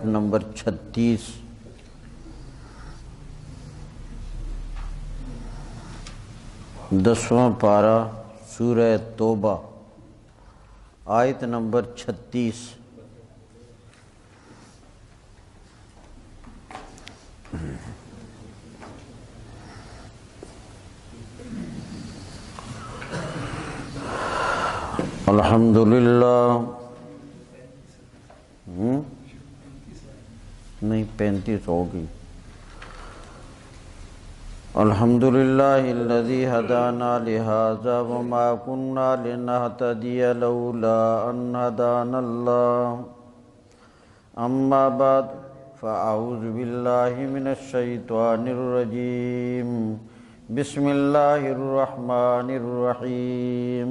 Number 36۔ دسواں پارہ سورہ توبہ، آیت نمبر 36۔ الحمدللہ، نہیں 35 ہوگی۔ الحمدللہ الذی ہدانا لہذا وما کننا لنہتدی لولا ان ہدانا اللہ، اما بعد فاعوذ باللہ من الشیطان الرجیم، بسم اللہ الرحمن الرحیم۔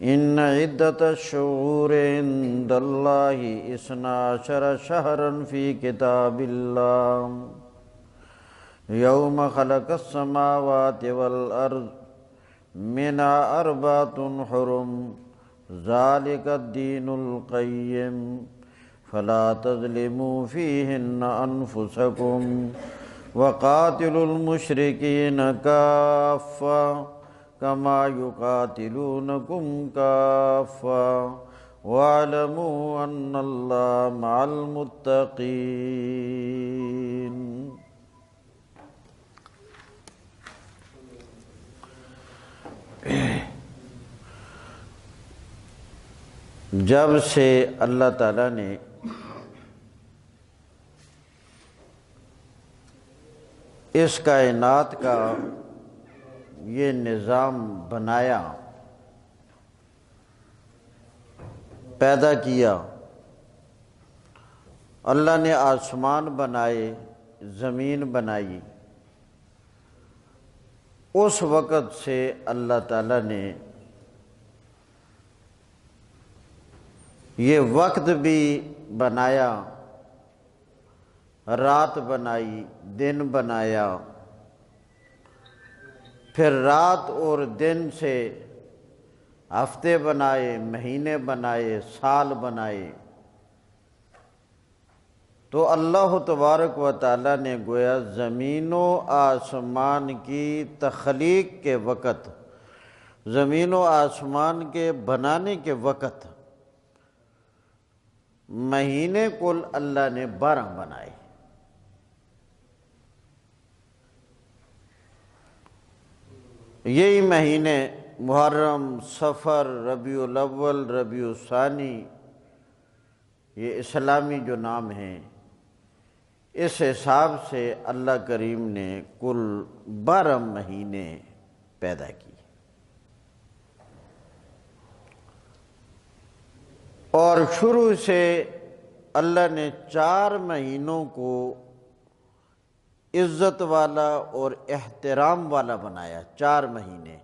ان عدت الشہور عند اللہ 12 شہرا فی کتاب اللہ یوم خلق السماوات والارض منها 4 حرم ذلك الدین القیم فلا تظلموا فیہن انفسکم وقاتلوا المشرکین کافہ کما یقاتلونکم کافہ واعلموا ان اللہ مع المتقین۔ جب سے اللہ تعالیٰ نے اس کائنات کا یہ نظام بنایا، پیدا کیا، اللہ نے آسمان بنائے، زمین بنائی، اس وقت سے اللہ تعالیٰ نے یہ وقت بھی بنایا، رات بنائی، دن بنایا، پھر رات اور دن سے ہفتے بنائے، مہینے بنائے، سال بنائے۔ تو اللہ تبارک و تعالیٰ نے گویا زمین و آسمان کی تخلیق کے وقت، زمین و آسمان کے بنانے کے وقت مہینے کل اللہ نے 12 بنائے۔ یہی مہینے محرم، صفر، ربیع الاول، ربیع الثانی، یہ اسلامی جو نام ہیں، اس حساب سے اللہ کریم نے کل 12 مہینے پیدا کی، اور شروع سے اللہ نے 4 مہینوں کو عزت والا اور احترام والا بنایا۔ 4 مہینے،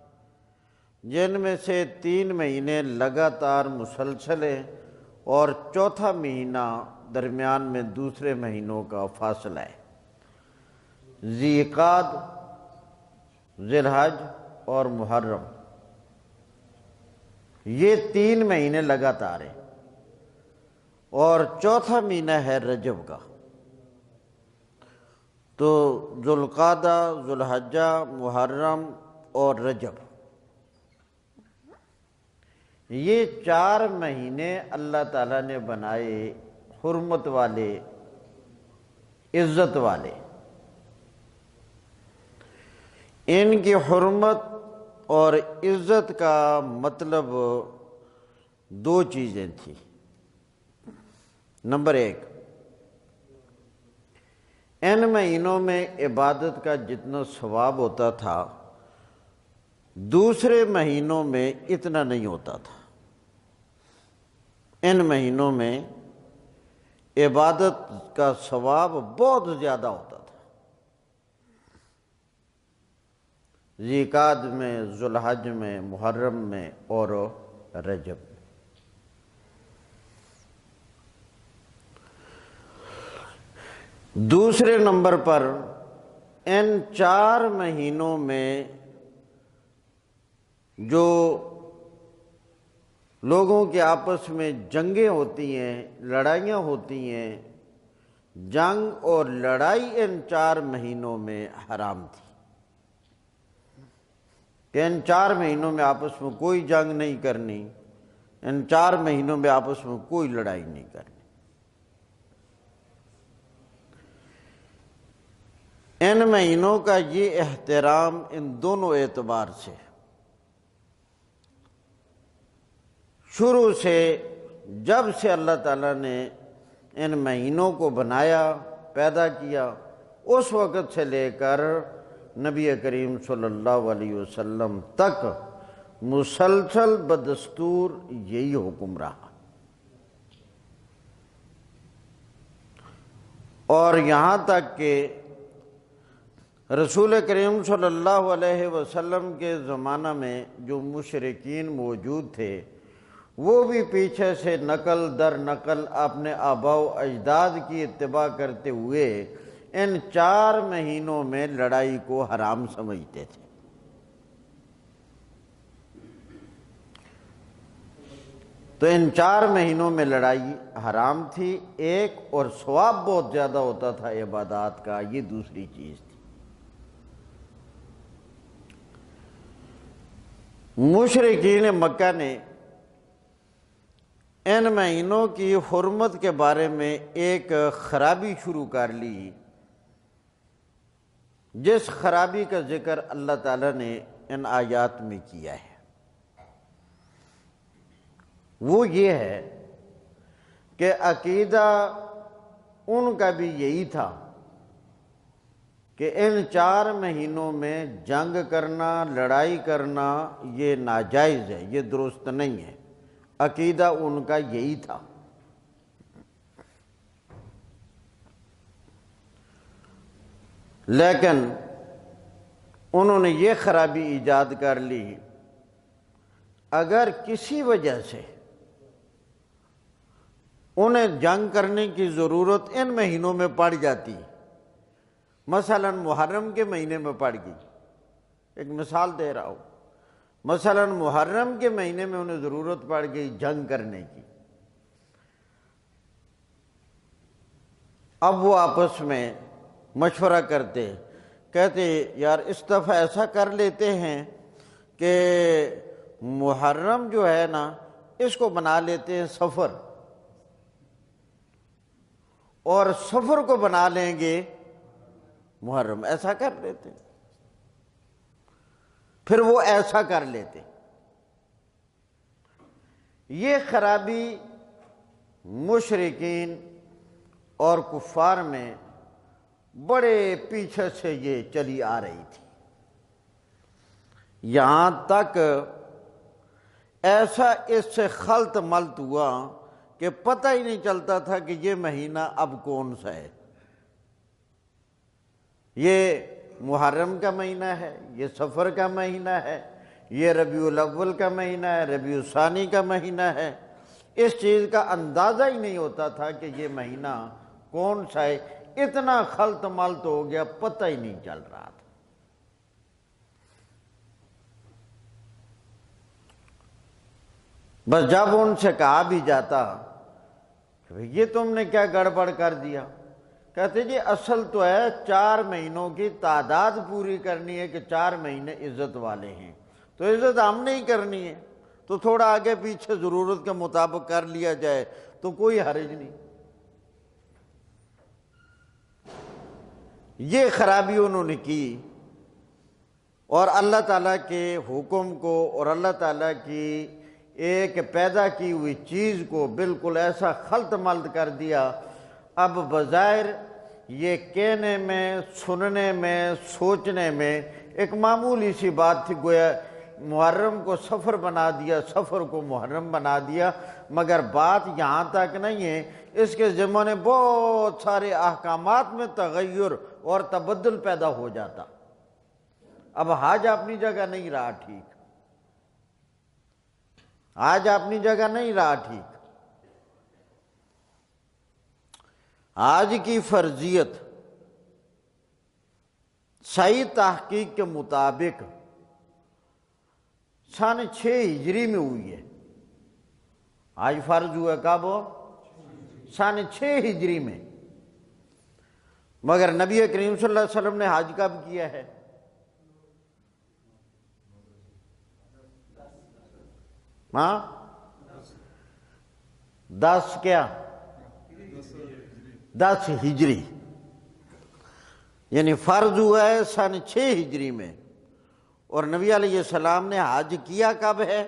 جن میں سے 3 مہینے لگاتار مسلسل ہیں، اور 4تھا مہینہ درمیان میں دوسرے مہینوں کا فاصلہ ہے۔ ذی قعد، ذی الحج اور محرم، یہ 3 مہینے لگاتار ہیں، اور 4تھا مہینہ ہے رجب کا۔ تو ذوالقعدہ، ذوالحجہ، محرم اور رجب، یہ 4 مہینے اللہ تعالیٰ نے بنائے، حرمت والے، عزت والے۔ ان کی حرمت اور عزت کا مطلب 2 چیزیں تھیں۔ نمبر 1، ان مہینوں میں عبادت کا جتنا ثواب ہوتا تھا دوسرے مہینوں میں اتنا نہیں ہوتا تھا۔ ان مہینوں میں عبادت کا ثواب بہت زیادہ ہوتا تھا۔ ذی قعد میں، ذوالحج میں، محرم میں اور رجب میں۔ دوسرے نمبر پر ان 4 مہینوں میں جو لوگوں کے آپس میں جنگیں ہوتی ہیں، لڑائیاں ہوتی ہیں، جنگ اور لڑائی ان 4 مہینوں میں حرام تھی کہ ان 4 مہینوں میں آپس میں کوئی جنگ نہیں کرنی، ان 4 مہینوں میں آپس میں کوئی لڑائی نہیں کرنی۔ ان مہینوں کا یہ احترام ان دونوں اعتبار سے شروع سے، جب سے اللہ تعالیٰ نے ان مہینوں کو بنایا، پیدا کیا، اس وقت سے لے کر نبی کریم صلی اللہ علیہ وسلم تک مسلسل بدستور یہی حکم رہا، اور یہاں تک کہ رسول کریم صلی اللہ علیہ وسلم کے زمانہ میں جو مشرکین موجود تھے، وہ بھی پیچھے سے نقل در نقل اپنے آباء و اجداد کی اتباع کرتے ہوئے ان 4 مہینوں میں لڑائی کو حرام سمجھتے تھے۔ تو ان 4 مہینوں میں لڑائی حرام تھی، ایک، اور ثواب بہت زیادہ ہوتا تھا عبادات کا، یہ دوسری چیز تھی۔ مشرکین مکہ نے ان مہینوں کی حرمت کے بارے میں ایک خرابی شروع کر لی، جس خرابی کا ذکر اللہ تعالیٰ نے ان آیات میں کیا ہے۔ وہ یہ ہے کہ عقیدہ ان کا بھی یہی تھا کہ ان 4 مہینوں میں جنگ کرنا، لڑائی کرنا یہ ناجائز ہے، یہ درست نہیں ہے۔ عقیدہ ان کا یہی تھا۔ لیکن انہوں نے یہ خرابی ایجاد کر لی، اگر کسی وجہ سے انہیں جنگ کرنے کی ضرورت ان مہینوں میں پڑ جاتی، مثلا محرم کے مہینے میں پڑ گئی، ایک مثال دے رہا ہوں، مثلا محرم کے مہینے میں انہیں ضرورت پڑ گئی جنگ کرنے کی، اب وہ آپس میں مشورہ کرتے، کہتے یار اس دفعہ ایسا کر لیتے ہیں کہ محرم جو ہے نا اس کو بنا لیتے ہیں سفر، اور سفر کو بنا لیں گے محرم، ایسا کر لیتے، پھر وہ ایسا کر لیتے۔ یہ خرابی مشرکین اور کفار میں بڑے پیچھے سے یہ چلی آ رہی تھی، یہاں تک ایسا اس سے خلط ملط ہوا کہ پتہ ہی نہیں چلتا تھا کہ یہ مہینہ اب کون سا ہے، یہ محرم کا مہینہ ہے، یہ صفر کا مہینہ ہے، یہ ربیع الاول کا مہینہ ہے، ربیع الثانی کا مہینہ ہے، اس چیز کا اندازہ ہی نہیں ہوتا تھا کہ یہ مہینہ کون سا ہے، اتنا خلط ملط ہو گیا، پتہ ہی نہیں چل رہا تھا۔ بس جب ان سے کہا بھی جاتا کہ یہ تم نے کیا گڑبڑ کر دیا، کہتے جی اصل تو ہے 4 مہینوں کی تعداد پوری کرنی ہے کہ 4 مہینے عزت والے ہیں، تو عزت ہم نے ہی کرنی ہے، تو تھوڑا آگے پیچھے ضرورت کے مطابق کر لیا جائے تو کوئی حرج نہیں۔ یہ خرابی انہوں نے کی، اور اللہ تعالیٰ کے حکم کو اور اللہ تعالیٰ کی ایک پیدا کی ہوئی چیز کو بالکل ایسا خلط ملط کر دیا۔ اب بظاہر یہ کہنے میں، سننے میں، سوچنے میں ایک معمولی سی بات تھی، گویا محرم کو سفر بنا دیا، سفر کو محرم بنا دیا، مگر بات یہاں تک نہیں ہے، اس کے ضمن میں بہت سارے احکامات میں تغیر اور تبدل پیدا ہو جاتا۔ اب حج اپنی جگہ نہیں رہا ٹھیک، آج اپنی جگہ نہیں رہا ٹھیک۔ آج کی فرضیت صحیح تحقیق کے مطابق سن 6 ہجری میں ہوئی ہے، حج فرض ہوا کب؟ سن 6 ہجری میں۔ مگر نبی کریم صلی اللہ علیہ وسلم نے حج کب کیا ہے؟ ہاں 10 کیا؟ 10 ہجری، یعنی فرض ہوا ہے سن 6 ہجری میں، اور نبی علیہ السلام نے حج کیا کب ہے؟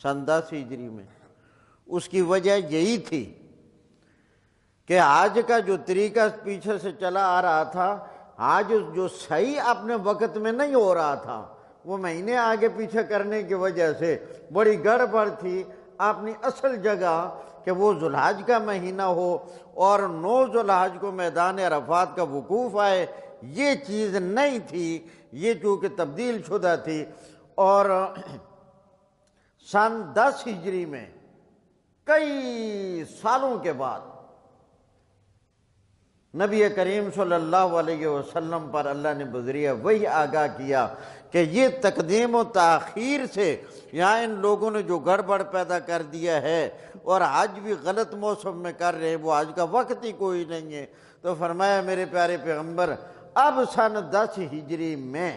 سن 10 ہجری میں۔ اس کی وجہ یہی تھی کہ حج کا جو طریقہ پیچھے سے چلا آ رہا تھا، حج جو صحیح اپنے وقت میں نہیں ہو رہا تھا، وہ مہینے آگے پیچھے کرنے کی وجہ سے بڑی گڑبڑ تھی۔ اپنی اصل جگہ کہ وہ ذو الحج کا مہینہ ہو اور 9 ذو الحج کو میدان عرفات کا وقوف آئے، یہ چیز نہیں تھی، یہ چونکہ تبدیل شدہ تھی۔ اور سن 10 ہجری میں کئی سالوں کے بعد نبی کریم صلی اللہ علیہ وسلم پر اللہ نے بذریعہ وحی آگاہ کیا کہ یہ تقدیم و تاخیر سے یہاں ان لوگوں نے جو گڑبڑ پیدا کر دیا ہے اور حج بھی غلط موسم میں کر رہے ہیں، وہ حج کا وقت ہی کوئی نہیں ہے۔ تو فرمایا میرے پیارے پیغمبر اب سن 10 ہجری میں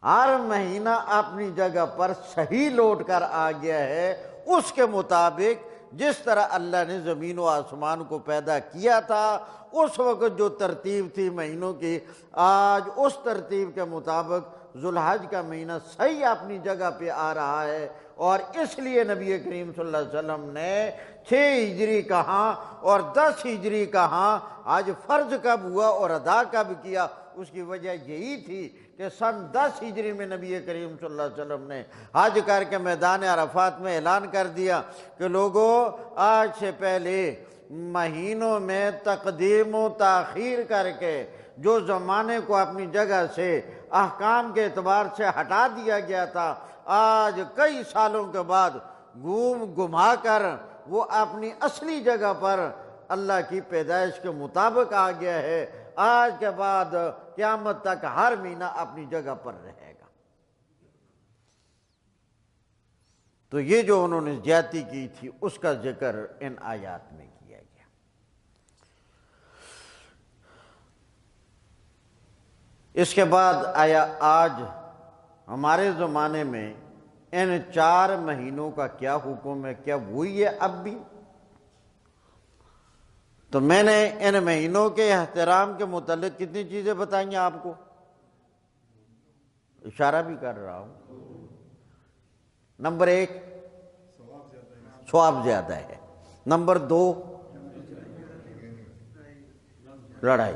ہر مہینہ اپنی جگہ پر صحیح لوٹ کر آ گیا ہے، اس کے مطابق جس طرح اللہ نے زمین و آسمان کو پیدا کیا تھا، اس وقت جو ترتیب تھی مہینوں کی، آج اس ترتیب کے مطابق ذو الحج کا مہینہ صحیح اپنی جگہ پہ آ رہا ہے۔ اور اس لیے نبی کریم صلی اللہ علیہ وسلم نے 6 ہجری کہاں اور 10 ہجری کہاں، آج فرض کب ہوا اور ادا کب کیا؟ اس کی وجہ یہی تھی کہ سن 10 ہجری میں نبی کریم صلی اللہ علیہ وسلم نے حج کر کے میدان عرفات میں اعلان کر دیا کہ لوگوں، آج سے پہلے مہینوں میں تقدیم و تاخیر کر کے جو زمانے کو اپنی جگہ سے احکام کے اعتبار سے ہٹا دیا گیا تھا، آج کئی سالوں کے بعد گھما کر وہ اپنی اصلی جگہ پر اللہ کی پیدائش کے مطابق آ گیا ہے۔ آج کے بعد قیامت تک ہر مہینہ اپنی جگہ پر رہے گا۔ تو یہ جو انہوں نے زیادتی کی تھی اس کا ذکر ان آیات میں کیا گیا۔ اس کے بعد آیا آج ہمارے زمانے میں ان 4 مہینوں کا کیا حکم ہے؟ کیا وہی ہے اب بھی؟ تو میں نے ان مہینوں کے احترام کے متعلق کتنی چیزیں بتائیں گے آپ کو، اشارہ بھی کر رہا ہوں۔ نمبر 1 ثواب زیادہ ہے، نمبر 2 لڑائی۔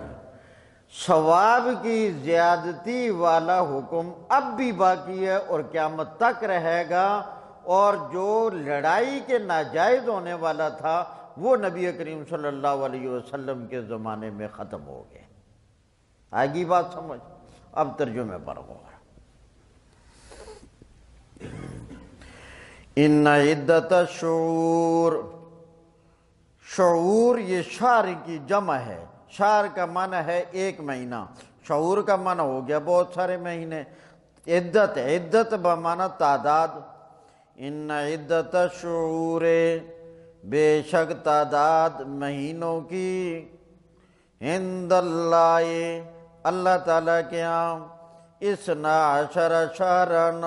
ثواب کی زیادتی والا حکم اب بھی باقی ہے اور قیامت تک رہے گا، اور جو لڑائی کے ناجائز ہونے والا تھا وہ نبی کریم صلی اللہ علیہ وسلم کے زمانے میں ختم ہو گئے۔ آگی بات سمجھ؟ اب ترجمے پر ہوگا۔ ان عدت الشہور، شعور یہ شہر کی جمع ہے۔ شہر کا معنی ہے ایک مہینہ، شعور کا معنی ہو گیا بہت سارے مہینے۔ عدت، عدت بمعنی تعداد۔ ان عدت الشہور، بے شک تعداد مہینوں کی، عند اللہ اللہ تعالیٰ کے ہاں، 12 شہرن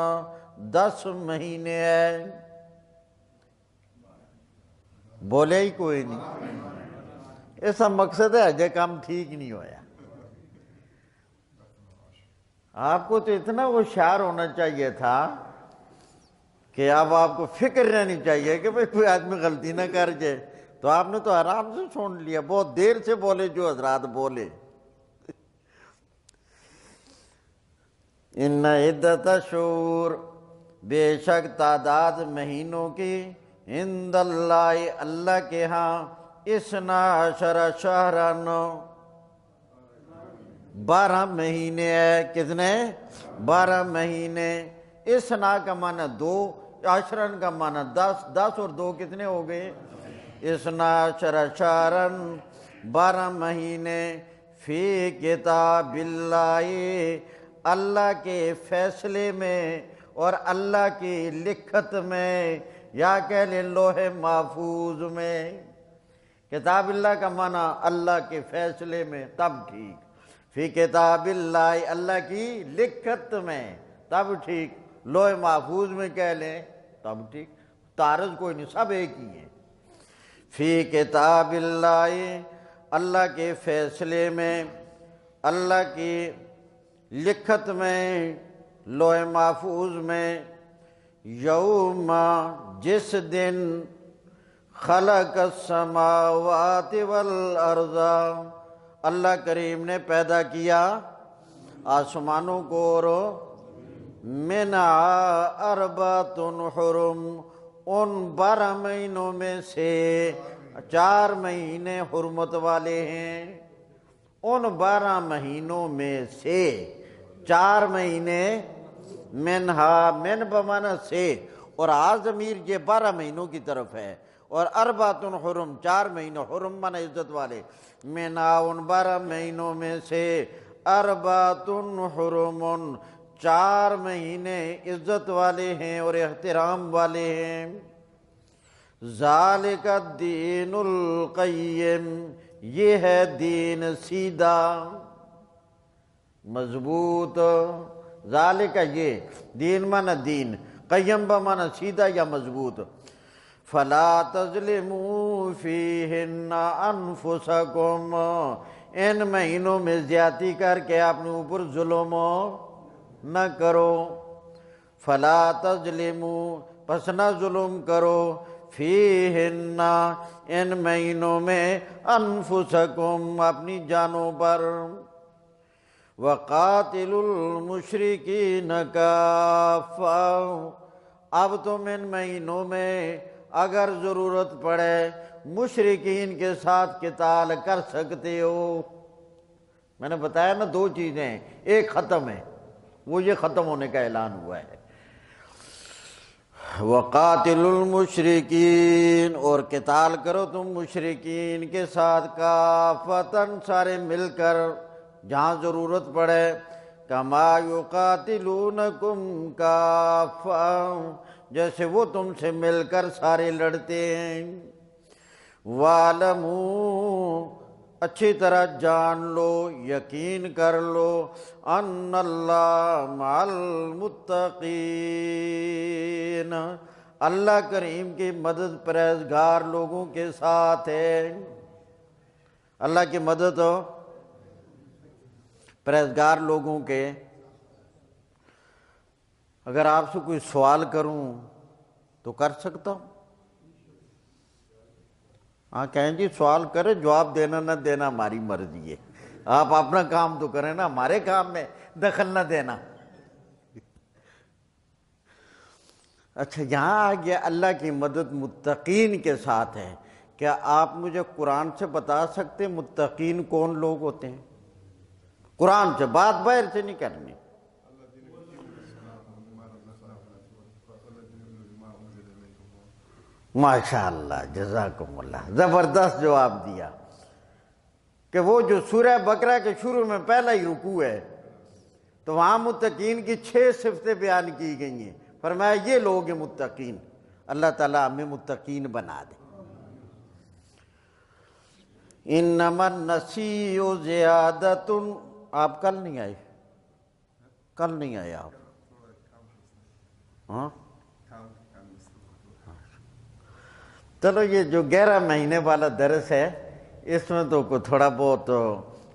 10 مہینے ہے۔ بولے ہی کوئی نہیں، ایسا مقصد ہے حج کام ٹھیک نہیں ہویا۔ آپ کو تو اتنا ہوشیار ہونا چاہیے تھا کہ اب آپ کو فکر رہنی چاہیے کہ بھئی کوئی آدمی غلطی نہ کر جائے، تو آپ نے تو آرام سے سن لیا، بہت دیر سے بولے جو حضرات بولے۔ ان عدت الشہور، بے شک تعداد مہینوں کی، عند اللہ اللہ کے ہاں، 12 شہرن 12 مہینے ہے۔ کتنے؟ 12 مہینے۔ اسنا کا معنی 2، عشرن کا معنی 10، 10 اور 2 کتنے ہو گئے؟ 12 شہرن 12 مہینے، فی کتاب اللہ اللہ کے فیصلے میں اور اللہ کی لکھت میں، یا کہہ لیں لوح محفوظ میں۔ کتاب اللہ کا معنی اللہ کے فیصلے میں، تب ٹھیک۔ فی کتاب اللہ، اللہ کی لکھت میں، تب ٹھیک۔ لوح محفوظ میں کہہ لیں تب ٹھیک، تعارض کوئی نہیں، سب ایک ہی ہیں۔ فی کتاب اللہ، اللہ کے فیصلے میں، اللہ کی لکھت میں، لوح محفوظ میں۔ یوم، جس دن، خلق السماوات والارض، اللہ کریم نے پیدا کیا آسمانوں کو اور منہا اربعۃ حرم، ان 12 مہینوں میں سے 4 مہینے حرمت والے ہیں۔ ان 12 مہینوں میں سے 4 مہینے، منہا، من بمعنی سے، اور ضمیر یہ 12 مہینوں کی طرف ہے، اور اربعۃ حرم، 4 مہینوں، حرم معنی عزت والے، منہا، ان 12 مہینوں میں سے، اربعۃ حرم، 4 مہینے عزت والے ہیں اور احترام والے ہیں۔ ذالک الدین القیم، یہ ہے دین سیدھا مضبوط۔ ذالک، یہ دین معنی دین، قیم بمعنی سیدھا یا مضبوط۔ فلا تظلموا فیہن انفسکم، ان مہینوں میں زیادتی کر کے اپنے اوپر ظلم نہ کرو۔ فلا تظلموا، پس نہ ظلم کرو، فیہن، ان مہینوں میں، انفسکم، اپنی جانوں پر۔ وَقَاتِلُوا الْمُشْرِكِينَ كَافَّةً، اب تم ان مہینوں میں اگر ضرورت پڑے مشرکین کے ساتھ قتال کر سکتے ہو۔ میں نے بتایا نا 2 چیزیں ہیں، ایک ختم ہے، وہ یہ ختم ہونے کا اعلان ہوا ہے۔ وَقَاتِلُوا الْمُشْرِكِينَ، اور قتال کرو تم مشرکین کے ساتھ، کافۃً، سارے مل کر، جہاں ضرورت پڑے، کما یقاتلونکم کافۃ، جیسے وہ تم سے مل کر سارے لڑتے ہیں۔ وَاعْلَمُوا، اچھی طرح جان لو، یقین کر لو، ان اللہ مع المتقین، اللہ کریم کی مدد پرہیزگار لوگوں کے ساتھ ہے۔ اللہ کی مدد پرہیزگار لوگوں کے۔ اگر آپ سے کوئی سوال کروں تو کر سکتا ہوں؟ ہاں کہیں جی سوال کرے، جواب دینا نہ دینا ہماری مرضی ہے، آپ اپنا کام تو کریں نا، ہمارے کام میں دخل نہ دینا۔ اچھا، یہاں آ گیا اللہ کی مدد متقین کے ساتھ ہے۔ کیا آپ مجھے قرآن سے بتا سکتے متقین کون لوگ ہوتے ہیں؟ قرآن سے، بات باہر سے نہیں کرنی۔ ماشاءاللہ، جزاکم اللہ، زبردست جواب دیا کہ وہ جو سورہ بقرہ کے شروع میں پہلا ہی رکوع ہے تو وہاں متقین کی 6 صفتیں بیان کی گئی ہیں، فرمایا یہ لوگ ہیں متقین۔ اللہ تعالیٰ ہمیں متقین بنا دے۔ انما النسیء زیادۃ، آپ کل نہیں آئے؟ کل نہیں آئے آپ؟ ہاں چلو، یہ جو 11 مہینے والا درس ہے اس میں تو تھوڑا بہت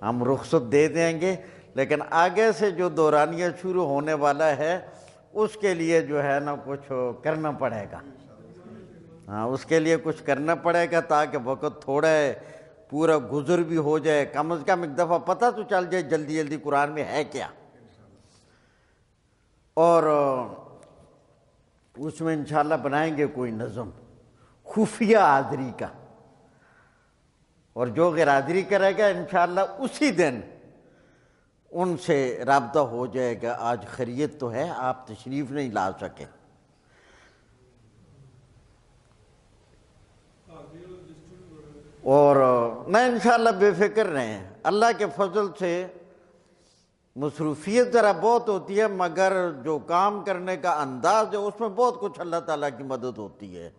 ہم رخصت دے دیں گے، لیکن آگے سے جو دورانیہ شروع ہونے والا ہے اس کے لیے جو ہے نا کچھ کرنا پڑے گا۔ ہاں، اس کے لیے کچھ کرنا پڑے گا تاکہ وقت تھوڑا ہے پورا گزر بھی ہو جائے، کم از کم ایک دفعہ پتہ تو چل جائے جلدی جلدی قرآن میں ہے کیا، اور اس میں انشاءاللہ بنائیں گے کوئی نظم خفیہ حاضری کا، اور جو غیر حاضری کرے گا انشاءاللہ اسی دن ان سے رابطہ ہو جائے گا۔ آج خیریت تو ہے، آپ تشریف نہیں لا سکے۔ اور میں انشاءاللہ بے فکر رہیں، اللہ کے فضل سے مصروفیت ذرا بہت ہوتی ہے، مگر جو کام کرنے کا انداز ہے اس میں بہت کچھ اللہ تعالیٰ کی مدد ہوتی ہے۔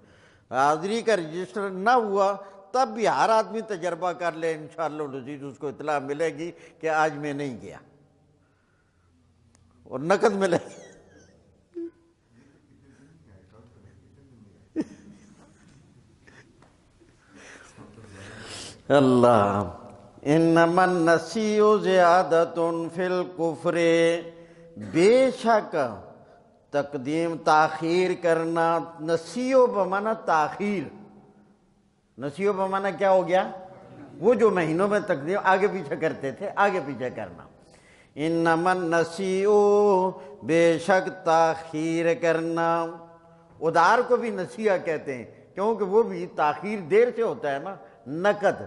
حاضری کا رجسٹر نہ ہوا تب بھی ہر آدمی تجربہ کر لے، انشاءاللہ العزیز اس کو اطلاع ملے گی کہ آج میں نہیں گیا، اور نقد ملے گی۔ اللہ انما النسیء زیادۃ فی الکفر، بے شک تقدیم تاخیر کرنا، نسیء بمعنی تاخیر، نسیء بمعنی کیا ہو گیا؟ وہ جو مہینوں میں تقدیم آگے پیچھے کرتے تھے، آگے پیچھے کرنا۔ انما النسیء، بے شک تاخیر کرنا، ادھار کو بھی نسیہ کہتے ہیں کیونکہ وہ بھی تاخیر دیر سے ہوتا ہے نا۔ نقد،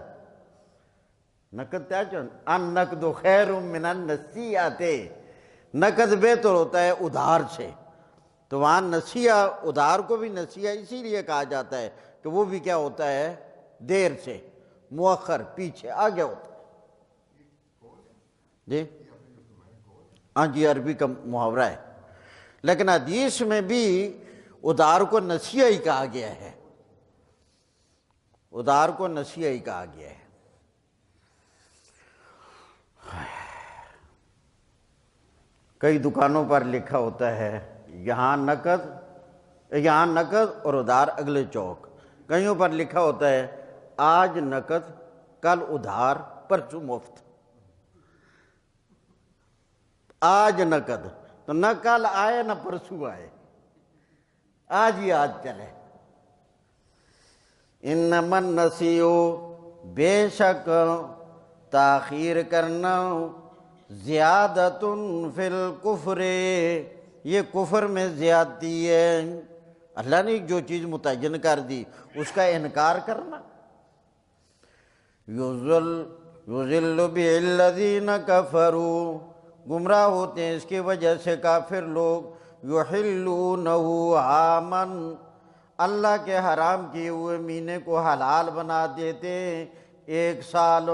نقد کیا چاہتا؟ النقد خیر من النسیۃ، نقد بہتر ہوتا ہے ادھار سے، تو وہاں نسیہ، ادھار کو بھی نسیہ اسی لیے کہا جاتا ہے کہ وہ بھی کیا ہوتا ہے؟ دیر سے، مؤخر، پیچھے، آگے ہوتا ہے۔ جی ہاں جی، عربی کا محاورہ ہے، لیکن حدیث میں بھی ادھار کو نسیہ ہی کہا گیا ہے، ادھار کو نسیہ ہی کہا گیا ہے۔ کئی دکانوں پر لکھا ہوتا ہے یہاں نقد اور ادھار اگلے چوک، کئیوں پر لکھا ہوتا ہے آج نقد کل ادھار پرسوں مفت۔ آج نقد تو نہ کل آئے نہ پرسوں آئے، آج ہی آج چلے۔ انما النسیء، بے شک تاخیر کرنا، زیادۃ فی الکفر، یہ کفر میں زیادتی ہے۔ اللہ نے جو چیز متعین کر دی اس کا انکار کرنا۔ یضل بہ الذین کفروا، گمراہ ہوتے ہیں اس کی وجہ سے کافر لوگ، یحلونہ عاما، اللہ کے حرام کیے ہوئے مہینے کو حلال بنا دیتے ہیں ایک سال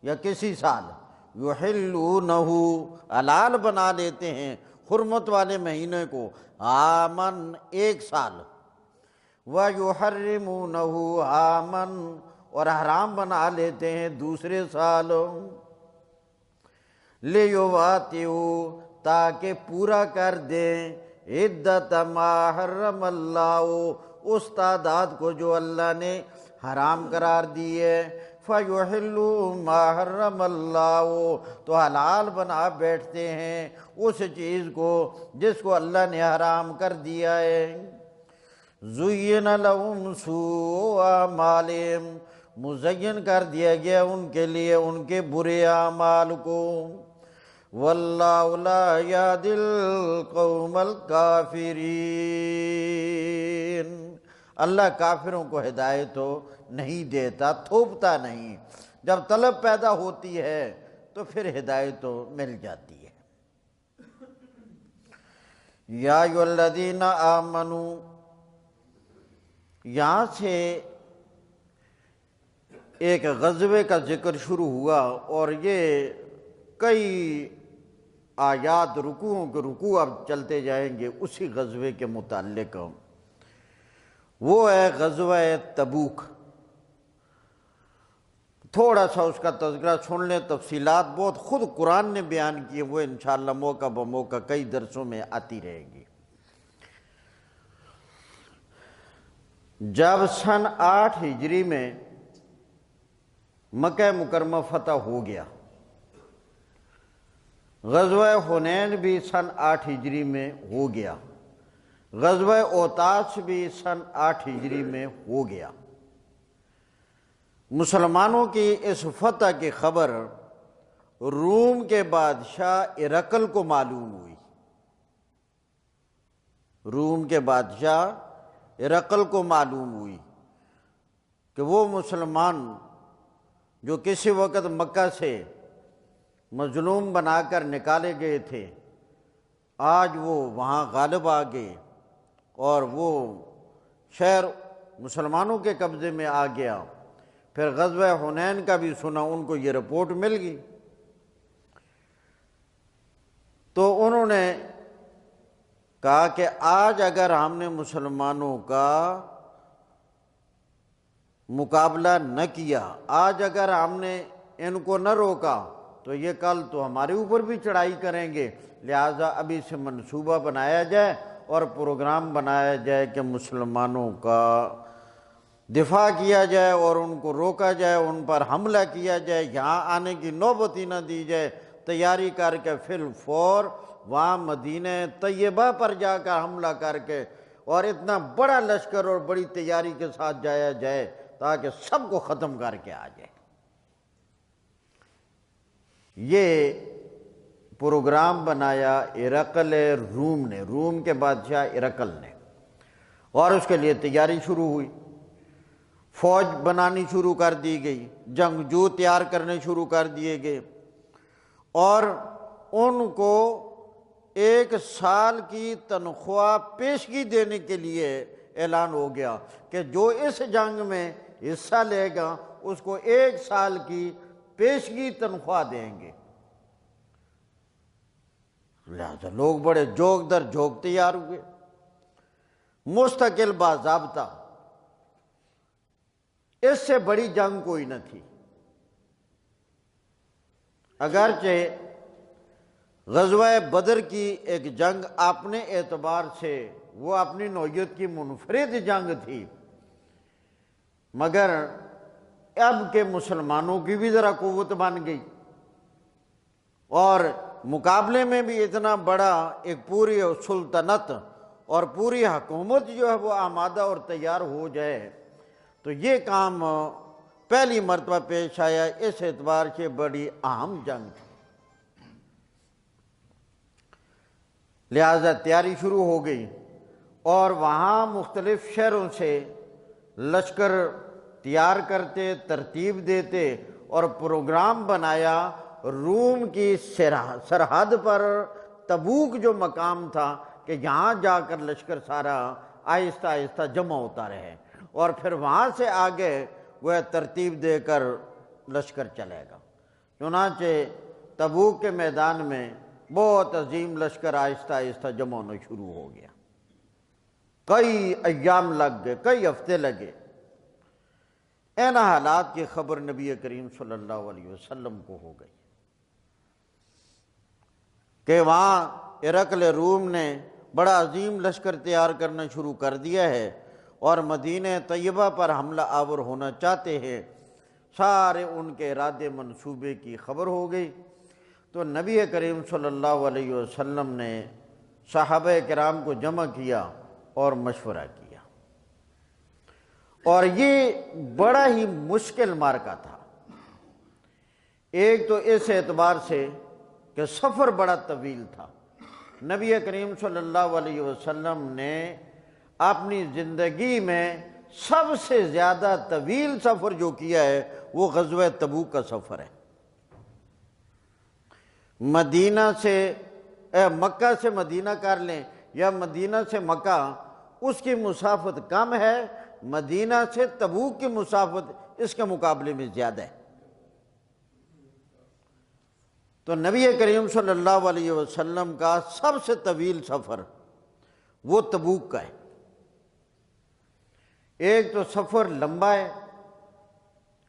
یا کسی سال، یحلونہ حلال بنا لیتے ہیں حرمت والے مہینے کو، عاماً ایک سال، ویحرمونہ عاماً اور حرام بنا لیتے ہیں دوسرے سال، لیواطئوا تاکہ پورا کر دیں، عدت ما حرم اللہ اس تعداد کو جو اللہ نے حرام قرار دی ہے، فَيُحِلُّوا مَا حَرَّمَ اللَّهُ تو حلال بنا بیٹھتے ہیں اس چیز کو جس کو اللہ نے حرام کر دیا ہے۔ زُيِّنَ لَهُمْ سُوءُ أَعْمَالِهِمْ مزین کر دیا گیا ان کے لیے ان کے برے اعمال کو، وَاللَّهُ لَا يَهْدِي الْقَوْمَ الْكَافِرِينَ اللہ کافروں کو ہدایت تو نہیں دیتا، تھوپتا نہیں، جب طلب پیدا ہوتی ہے تو پھر ہدایت تو مل جاتی ہے۔ یا ایھا الذین آمنوا، یہاں سے ایک غزوے کا ذکر شروع ہوا اور یہ کئی آیات رکوعوں کے رکوع اب چلتے جائیں گے اسی غزوے کے متعلق، وہ ہے غزوہ تبوک۔ تھوڑا سا اس کا تذکرہ سن لیں، تفصیلات بہت خود قرآن نے بیان کی، وہ انشاءاللہ موقع بموقع کئی درسوں میں آتی رہے گی۔ جب سن 8 ہجری میں مکہ مکرمہ فتح ہو گیا، غزوہ حنین بھی سن 8 ہجری میں ہو گیا، غزوہ اوطاس بھی سن 8 ہجری میں ہو گیا، مسلمانوں کی اس فتح کی خبر روم کے بادشاہ ہرقل کو معلوم ہوئی، روم کے بادشاہ ہرقل کو معلوم ہوئی کہ وہ مسلمان جو کسی وقت مکہ سے مظلوم بنا کر نکالے گئے تھے، آج وہ وہاں غالب آ گئے اور وہ شہر مسلمانوں کے قبضے میں آ گیا۔ پھر غزوہ حنین کا بھی سنا، ان کو یہ رپورٹ مل گئی۔ تو انہوں نے کہا کہ آج اگر ہم نے مسلمانوں کا مقابلہ نہ کیا، آج اگر ہم نے ان کو نہ روکا تو یہ کل تو ہمارے اوپر بھی چڑھائی کریں گے، لہٰذا ابھی سے منصوبہ بنایا جائے اور پروگرام بنایا جائے کہ مسلمانوں کا دفاع کیا جائے اور ان کو روکا جائے، ان پر حملہ کیا جائے، یہاں آنے کی نوبت ہی نہ دی جائے۔ تیاری کر کے فی الفور وہاں مدینہ طیبہ پر جا کر حملہ کر کے اور اتنا بڑا لشکر اور بڑی تیاری کے ساتھ جایا جائے تاکہ سب کو ختم کر کے آ جائے۔ یہ پروگرام بنایا ہرقل روم نے، روم کے بادشاہ ہرقل نے، اور اس کے لیے تیاری شروع ہوئی، فوج بنانی شروع کر دی گئی، جنگجو تیار کرنے شروع کر دیے گئے، اور ان کو 1 سال کی تنخواہ پیشگی دینے کے لیے اعلان ہو گیا کہ جو اس جنگ میں حصہ لے گا اس کو 1 سال کی پیشگی تنخواہ دیں گے۔ لہذا لوگ بڑے جوک در جوک تیار ہوئے، مستقل باضابطہ، اس سے بڑی جنگ کوئی نہ تھی۔ اگرچہ غزوہ بدر کی ایک جنگ اپنے اعتبار سے وہ اپنی نوعیت کی منفرد جنگ تھی، مگر اب کے مسلمانوں کی بھی ذرا قوت بن گئی اور مقابلے میں بھی اتنا بڑا ایک پوری سلطنت اور پوری حکومت جو ہے وہ آمادہ اور تیار ہو جائے، تو یہ کام پہلی مرتبہ پیش آیا، اس اعتبار سے بڑی اہم جنگ تھی۔ لہذا تیاری شروع ہو گئی اور وہاں مختلف شہروں سے لشکر تیار کرتے، ترتیب دیتے اور پروگرام بنایا۔ روم کی سرحد پر تبوک جو مقام تھا کہ یہاں جا کر لشکر سارا آہستہ آہستہ جمع ہوتا رہے اور پھر وہاں سے آگے وہ ترتیب دے کر لشکر چلے گا۔ چنانچہ تبوک کے میدان میں بہت عظیم لشکر آہستہ آہستہ جمع ہونا شروع ہو گیا، کئی ایام لگ گئے، کئی ہفتے لگے۔ ان حالات کی خبر نبی کریم صلی اللہ علیہ وسلم کو ہو گئی کہ وہاں ہرقل روم نے بڑا عظیم لشکر تیار کرنا شروع کر دیا ہے اور مدینہ طیبہ پر حملہ آور ہونا چاہتے ہیں۔ سارے ان کے ارادے منصوبے کی خبر ہو گئی تو نبی کریم صلی اللہ علیہ وسلم نے صحابہ کرام کو جمع کیا اور مشورہ کیا، اور یہ بڑا ہی مشکل معرکہ تھا۔ ایک تو اس اعتبار سے کہ سفر بڑا طویل تھا۔ نبی کریم صلی اللہ علیہ وسلم نے اپنی زندگی میں سب سے زیادہ طویل سفر جو کیا ہے وہ غزوہ تبوک کا سفر ہے۔ مدینہ سے مکہ سے مدینہ کر لیں یا مدینہ سے مکہ، اس کی مسافت کم ہے، مدینہ سے تبوک کی مسافت اس کے مقابلے میں زیادہ ہے۔ تو نبی کریم صلی اللہ علیہ وسلم کا سب سے طویل سفر وہ تبوک کا ہے۔ ایک تو سفر لمبا ہے،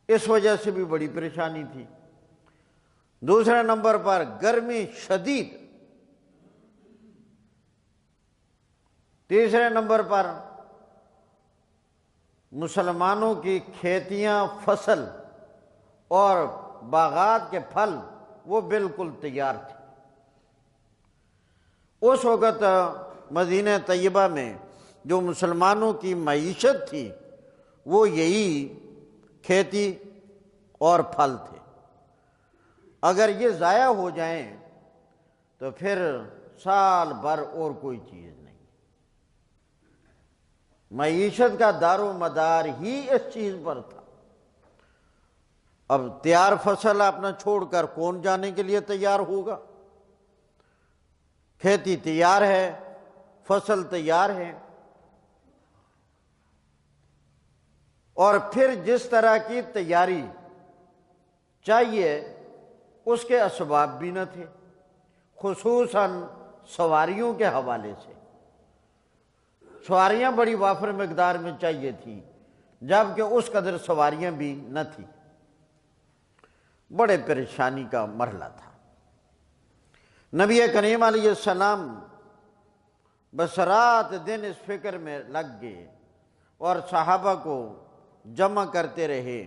اس وجہ سے بھی بڑی پریشانی تھی۔ دوسرے نمبر پر گرمی شدید، تیسرے نمبر پر مسلمانوں کی کھیتیاں، فصل اور باغات کے پھل وہ بالکل تیار تھے۔ اس وقت مدینہ طیبہ میں جو مسلمانوں کی معیشت تھی وہ یہی کھیتی اور پھل تھے۔ اگر یہ ضائع ہو جائیں تو پھر سال بھر اور کوئی چیز نہیں۔ معیشت کا دار و مدار ہی اس چیز پر تھا۔ اب تیار فصل اپنا چھوڑ کر کون جانے کے لیے تیار ہوگا؟ کھیتی تیار ہے، فصل تیار ہے، اور پھر جس طرح کی تیاری چاہیے اس کے اسباب بھی نہ تھے۔ خصوصاً سواریوں کے حوالے سے۔ سواریاں بڑی وافر مقدار میں چاہیے تھی، جبکہ اس قدر سواریاں بھی نہ تھی، بڑے پریشانی کا مرحلہ تھا۔ نبی کریم علیہ السلام بس رات دن اس فکر میں لگ گئے اور صحابہ کو جمع کرتے رہے،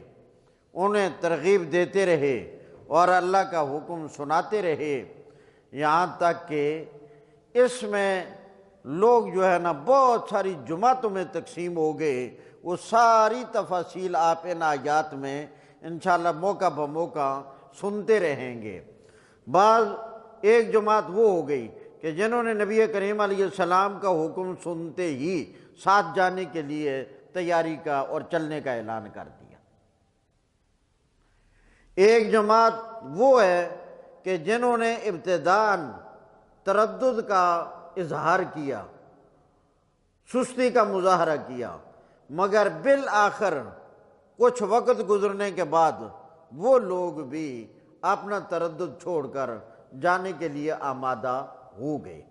انہیں ترغیب دیتے رہے اور اللہ کا حکم سناتے رہے، یہاں تک کہ اس میں لوگ جو ہے نا بہت ساری جماعتوں میں تقسیم ہو گئے۔ وہ ساری تفاصیل آپ ان آیات میں انشاءاللہ موقع بموقع سنتے رہیں گے۔ بعض ایک جماعت وہ ہو گئی کہ جنہوں نے نبی کریم علیہ السلام کا حکم سنتے ہی ساتھ جانے کے لیے تیاری کا اور چلنے کا اعلان کر دیا۔ ایک جماعت وہ ہے کہ جنہوں نے ابتداءً تردد کا اظہار کیا، سستی کا مظاہرہ کیا، مگر بالآخر کچھ وقت گزرنے کے بعد وہ لوگ بھی اپنا تردد چھوڑ کر جانے کے لیے آمادہ ہو گئے۔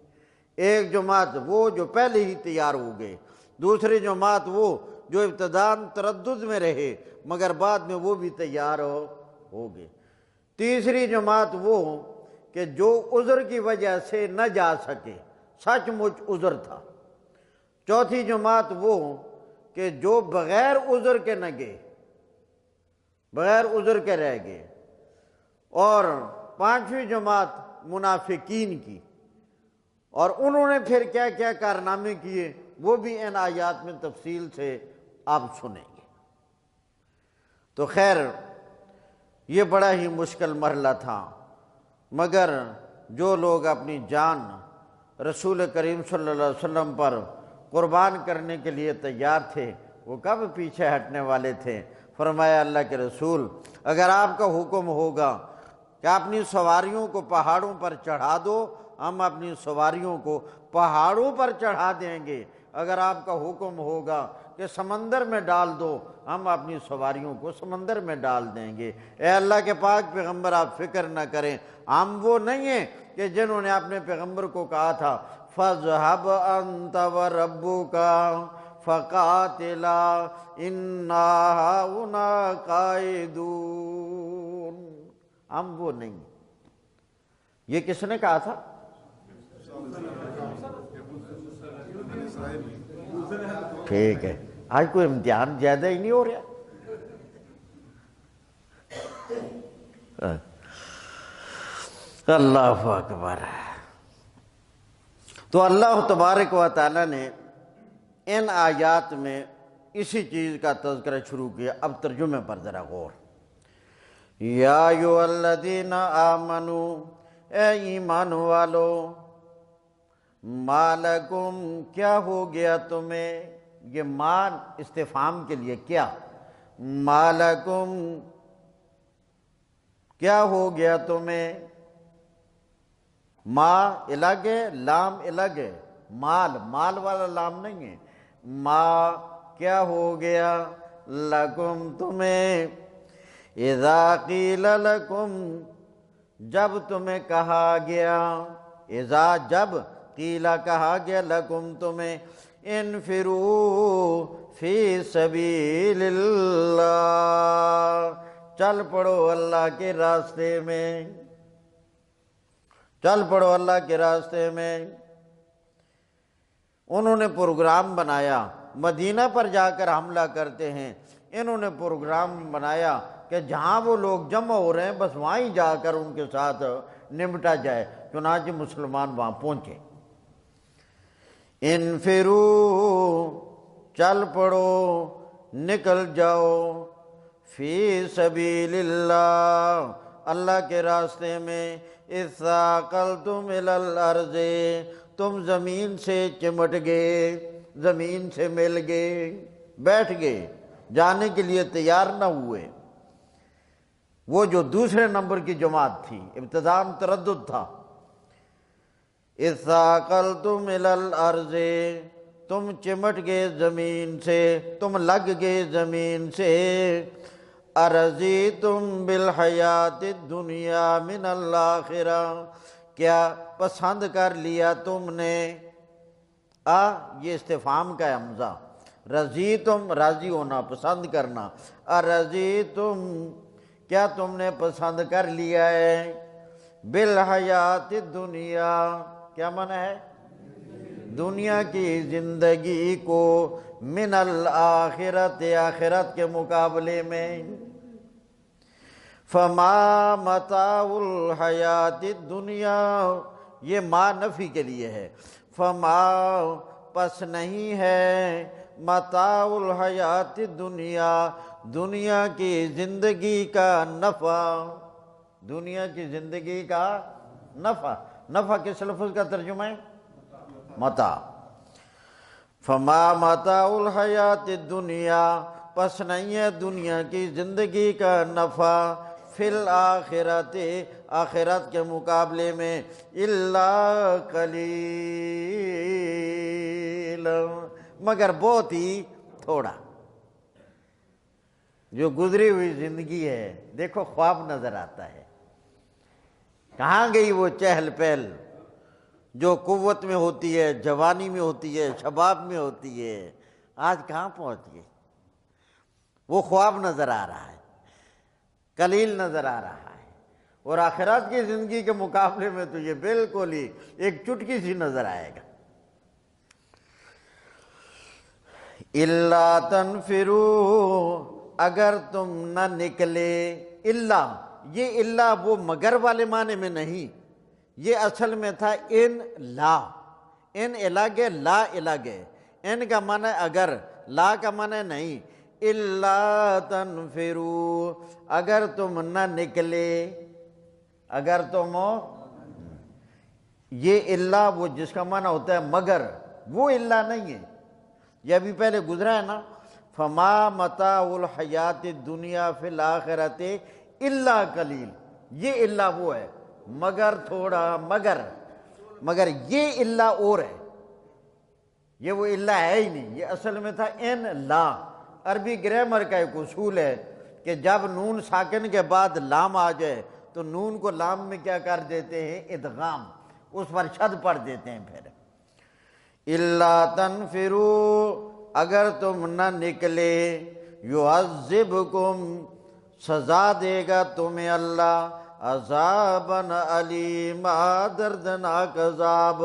ایک جماعت وہ جو پہلے ہی تیار ہو گئے، دوسری جماعت وہ جو ابتداءً تردد میں رہے مگر بعد میں وہ بھی تیار ہو گئے، تیسری جماعت وہ کہ جو عذر کی وجہ سے نہ جا سکے، سچ مچ عذر تھا، چوتھی جماعت وہ کہ جو بغیر عذر کے نہ گئے، بغیر عذر کے رہ گئے، اور پانچویں جماعت منافقین کی، اور انہوں نے پھر کیا کیا کارنامے کیے وہ بھی ان آیات میں تفصیل سے آپ سنیں گے۔ تو خیر یہ بڑا ہی مشکل مرحلہ تھا، مگر جو لوگ اپنی جان رسول کریم صلی اللہ علیہ وسلم پر قربان کرنے کے لیے تیار تھے وہ کب پیچھے ہٹنے والے تھے؟ فرمایا اللہ کے رسول اگر آپ کا حکم ہوگا کہ اپنی سواریوں کو پہاڑوں پر چڑھا دو، ہم اپنی سواریوں کو پہاڑوں پر چڑھا دیں گے، اگر آپ کا حکم ہوگا کہ سمندر میں ڈال دو، ہم اپنی سواریوں کو سمندر میں ڈال دیں گے۔ اے اللہ کے پاک پیغمبر آپ فکر نہ کریں، ہم وہ نہیں ہیں کہ جنہوں نے اپنے پیغمبر کو کہا تھا فَاذْهَبْ أَنْتَ وَرَبُّكَ فَقَاتِلَا إِنَّا هَاهُنَا قَاعِدُونَ، ہم وہ نہیں۔ یہ کس نے کہا تھا؟ ٹھیک ہے، آج کوئی امتحان زیادہ ہی نہیں ہو رہا۔ اللہ اکبر۔ تو اللہ تبارک و تعالیٰ نے ان آیات میں اسی چیز کا تذکرہ شروع کیا۔ اب ترجمے پر ذرا غور۔ یا ایھا الذین آمنوا، اے ایمان والو، ما لکم، کیا ہو گیا تمہیں، یہ مان استفہام کے لیے کیا، ما لکم کیا ہو گیا تمہیں، ما الگ ہے، لام الگ ہے، مال والا لام نہیں ہے، ما کیا ہو گیا، لکم تمہیں، اذا قیل لکم جب تمہیں کہا گیا، اذا جب قیلا کہا گیا لکم تمہیں، انفروا فی سبیل اللہ، چل پڑو اللہ کے راستے میں، چل پڑو اللہ کے راستے میں۔ انہوں نے پروگرام بنایا، مدینہ پر جا کر حملہ کرتے ہیں، انہوں نے پروگرام بنایا کہ جہاں وہ لوگ جمع ہو رہے ہیں بس وہاں ہی جا کر ان کے ساتھ نمٹا جائے، چنانچہ مسلمان وہاں پہنچے۔ انفرو چل پڑو، نکل جاؤ، فی سبیل اللہ اللہ کے راستے میں، اذ ثاقلتم الی الارض تم زمین سے چمٹ گئے، زمین سے مل گئے، بیٹھ گئے، جانے کے لیے تیار نہ ہوئے۔ وہ جو دوسرے نمبر کی جماعت تھی، ابتداء تردد تھا، اذ ثاقلتم الی الارض تم چمٹ گئے زمین سے، تم لگ گئے زمین سے، ارضیتم بالحیات الدنیا من الآخرہ، کیا پسند کر لیا تم نے؟ یہ استفہام کا ہے حمزہ، رضیتم راضی ہونا، پسند کرنا، ارضیتم کیا تم نے پسند کر لیا ہے؟ بالحیات الدنیا کیا معنی ہے؟ دنیا کی زندگی کو، من الآخرت آخرت کے مقابلے میں، فما متاع الحیات الدنیا یہ ما نفی کے لیے ہے، فما پس نہیں ہے، متاع الحیات الدنیا دنیا کی زندگی کا نفع، دنیا کی زندگی کا نفع، نفع کس لفظ کا ترجمہ ہے؟ متاع، فما متاع الحیات الدنیا پس نہیں ہے دنیا کی زندگی کا نفع، فی الآخرت آخرت کے مقابلے میں، الا قلیل مگر بہت ہی تھوڑا۔ جو گزری ہوئی زندگی ہے دیکھو خواب نظر آتا ہے، کہاں گئی وہ چہل پہل جو قوت میں ہوتی ہے، جوانی میں ہوتی ہے، شباب میں ہوتی ہے، آج کہاں پہنچ گئی؟ وہ خواب نظر آ رہا ہے، قلیل نظر آ رہا ہے، اور آخرت کی زندگی کے مقابلے میں تو یہ بالکل ہی ایک چٹکی سی نظر آئے گا۔ الا تنفروا اگر تم نہ نکلے، الا یہ الا وہ مگر والے معنی میں نہیں، یہ اصل میں تھا ان لا، ان الگے لا الگے، ان کا معنی اگر، لا کا معنی نہیں، الا تنفروا اگر تم نہ نکلے، اگر تم، یہ الا وہ جس کا معنی ہوتا ہے مگر، وہ الا نہیں ہے، یہ ابھی پہلے گزرا ہے نا، فما متاع الحیات الدنیا فی الآخرت الا قلیل، یہ الا وہ ہے مگر تھوڑا، مگر یہ الا اور ہے، یہ وہ الا ہے ہی نہیں، یہ اصل میں تھا ان لا۔ عربی گرامر کا ایک اصول ہے کہ جب نون ساکن کے بعد لام آ جائے تو نون کو لام میں کیا کر دیتے ہیں؟ ادغام، اس پر شد پڑھ دیتے ہیں۔ پھر الا تنفروا اگر تم نہ نکلے، یعذبکم سزا دے گا تمہیں اللہ، عذاباً علیما دردناک عذاب،